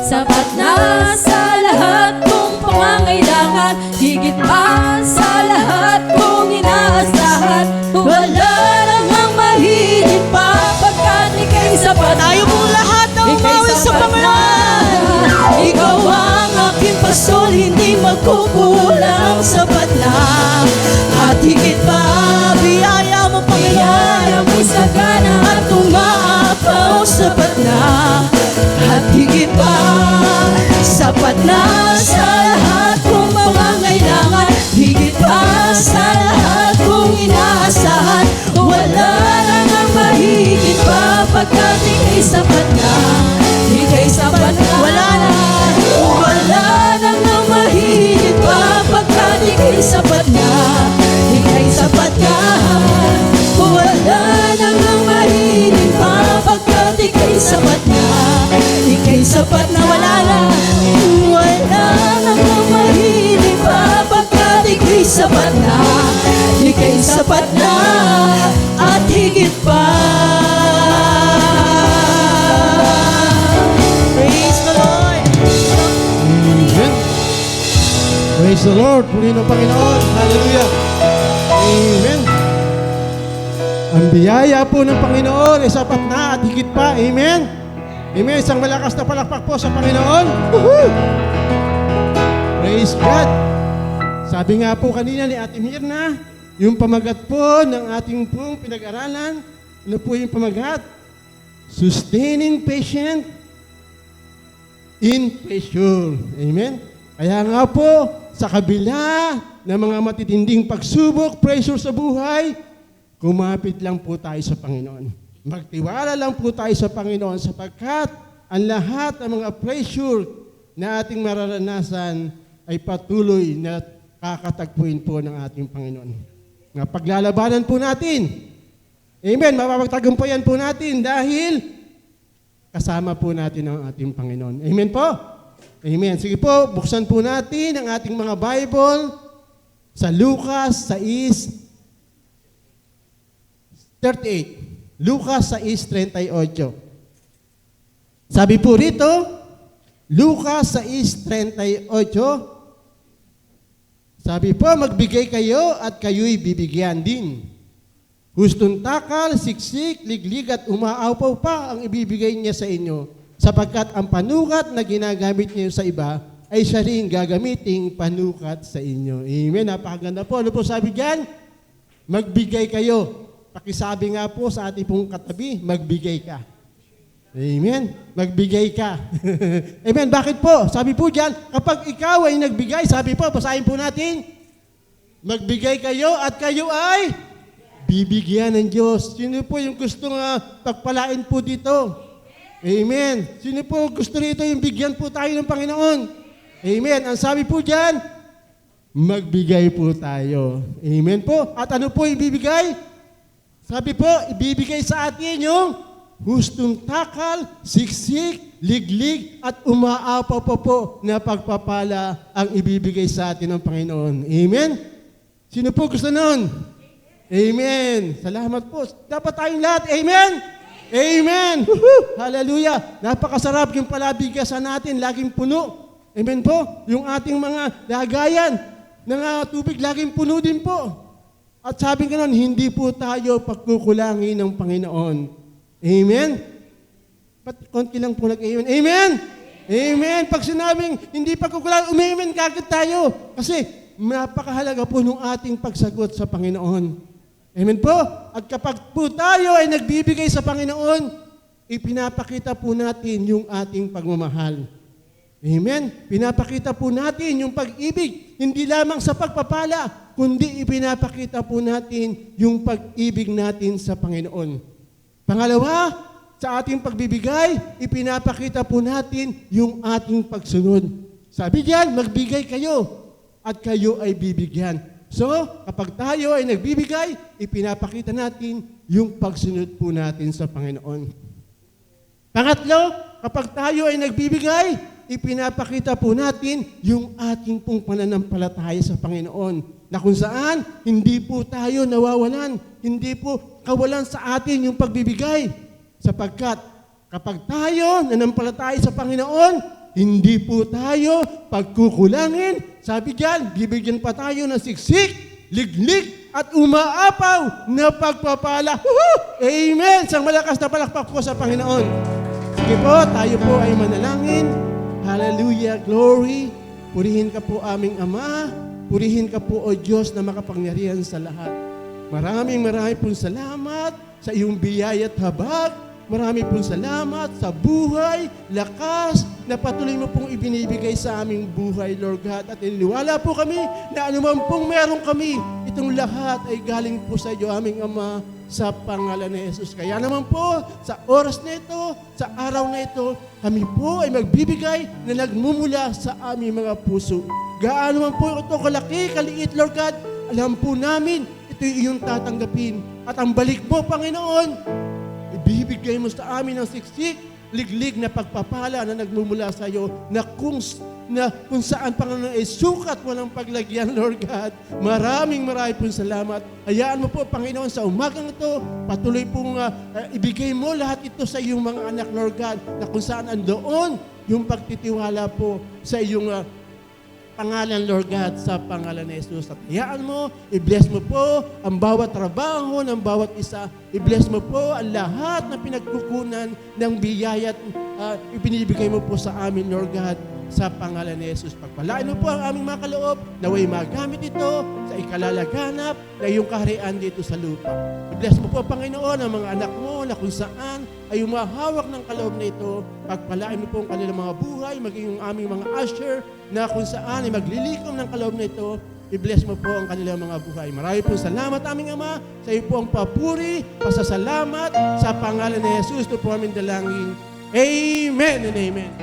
Sapat na sa lahat kong pangangailangan, higit pa sa lahat kong inaasahan. Wala na nga mahigit pa, pagkat ika'y sapat. Tayo po lahat na umawit sa Panginoon. Ikaw ang aking pastor, hindi magkukulang, sapat sapat na at higit pa. Praise the Lord. Amen. Praise the Lord. Purihin ang Panginoon. Hallelujah. Amen. Ang biyaya po ng Panginoon ay sapat na at higit pa. Amen. Amen. Isang malakas na palakpak po sa Panginoon. Woohoo! Praise God. Sabi nga po kanina ni Ate Mirna, yung pamagat po ng ating pong pinag-aralan, ano po yung pamagat? Sustaining patient in pressure. Amen? Kaya nga po, sa kabila ng mga matitinding pagsubok, pressure sa buhay, kumapit lang po tayo sa Panginoon. Magtiwala lang po tayo sa Panginoon sapagkat ang lahat ng mga pressure na ating mararanasan ay patuloy na kakatagpuin po ng ating Panginoon. Nga paglalabanan po natin, amen, mapapagtagumpayan po natin dahil kasama po natin ang ating Panginoon. Amen po? Amen. Sige po, buksan po natin ang ating mga Bible sa Lucas 6:38. Lucas 6:38. Sabi po rito, Lucas 6:38, sabi po, magbigay kayo at kayo'y bibigyan din. Hustong takal, siksik, liglig at umaapaw pa ang ibibigay niya sa inyo, sapagkat ang panukat na ginagamit niyo sa iba ay siya rin gagamiting panukat sa inyo. Amen. Napakaganda po. Ano po sabi diyan? Magbigay kayo. Pakisabi nga po sa ating pong katabi, magbigay ka. Amen. Magbigay ka. Amen. Bakit po? Sabi po diyan, kapag ikaw ay nagbigay, sabi po, basahin po natin, magbigay kayo at kayo ay bibigyan ng Diyos. Sino po yung gustong pagpalain po dito? Amen. Sino po gusto rito yung bigyan po tayo ng Panginoon? Amen. Ang sabi po diyan, magbigay po tayo. Amen po. At ano po ibibigay? Sabi po, ibibigay sa atin yung hustong takal, siksik, liglig, at umaapaw pa po na pagpapala ang ibibigay sa atin ng Panginoon. Amen? Sino po gusto nun? Amen. Salamat po. Dapat tayong lahat. Amen? Amen. Woohoo! Hallelujah. Napakasarap yung palabigasan natin, laging puno. Amen po? Yung ating mga lagayan ng tubig, laging puno din po. At sabi ko nun, hindi po tayo pagkukulangin ng Panginoon. Amen? Ba't konti lang po nag-amen? Amen? Amen. Pag sinabing hindi pagkukulangin, umamen kagad tayo. Kasi napakahalaga po ng ating pagsagot sa Panginoon. Amen po? At kapag po tayo ay nagbibigay sa Panginoon, ipinapakita po natin yung ating pagmamahal. Amen? Pinapakita po natin yung pag-ibig, hindi lamang sa pagpapala, kundi ipinapakita po natin yung pag-ibig natin sa Panginoon. Pangalawa, sa ating pagbibigay, ipinapakita po natin yung ating pagsunod. Sabi diyan, magbigay kayo at kayo ay bibigyan. So, kapag tayo ay nagbibigay, ipinapakita natin yung pagsunod po natin sa Panginoon. Pangatlo, kapag tayo ay nagbibigay, ipinapakita po natin yung ating pong pananampalataya sa Panginoon, na kung saan hindi po tayo nawawalan, hindi po kawalan sa atin yung pagbibigay. Sapagkat kapag tayo nanampalataya sa Panginoon, hindi po tayo pagkukulangin. Sabi diyan, bibigyan pa tayo ng siksik, liglig, at umaapaw na pagpapala. Woohoo! Amen! Sang malakas na palakpak po sa Panginoon. Sige po, tayo po ay manalangin. Hallelujah, glory. Purihin ka po aming Ama. Purihin ka po, O Diyos, na makapangyarihan sa lahat. Maraming pong salamat sa iyong biyaya at habag. Maraming pong salamat sa buhay, lakas, na patuloy mo pong ibinibigay sa aming buhay, Lord God. At iniwala po kami na anuman pong meron kami, itong lahat ay galing po sa iyo, aming Ama, sa pangalan ni Jesus. Kaya naman po, sa oras na ito, sa araw na ito, kami po ay magbibigay na nagmumula sa aming mga puso. Gaano man po ito kalaki, kaliit, Lord God, alam po namin, ito'y iyong tatanggapin. At ang balik mo, Panginoon, ibibigay mo sa amin ang siksik, liglig na pagpapala na nagmumula sa iyo, na kung na kung saan, Panginoon, ay sukat walang paglagyan, Lord God. Maraming pong salamat. Hayaan mo po, Panginoon, sa umagang ito, patuloy pong ibigay mo lahat ito sa iyong mga anak, Lord God, na kung saan andoon yung pagtitiwala po sa iyong pangalan, Lord God, sa pangalan ni Jesus. At hayaan mo, i-bless mo po ang bawat trabaho ng bawat isa. I-bless mo po ang lahat na pinagkukunan ng biyaya at ibinibigay mo po sa amin, Lord God, sa pangalan ni Jesus. Pagpalain mo po ang aming mga kaloob, naway magamit ito sa ikalalaganap na iyong kaharian dito sa lupa. I-bless mo po, Panginoon, ang mga anak mo na kung saan ay umahawak ng kaloob na ito. Pagpalain mo po ang kanilang mga buhay, maging yung aming mga usher na kung saan ay maglilikom ng kaloob na ito. I-bless mo po ang kanilang mga buhay. Marami po salamat, aming Ama. Sa iyo po ang papuri, pasasalamat sa pangalan ni Jesus. Ito po aming dalangin. Amen and amen.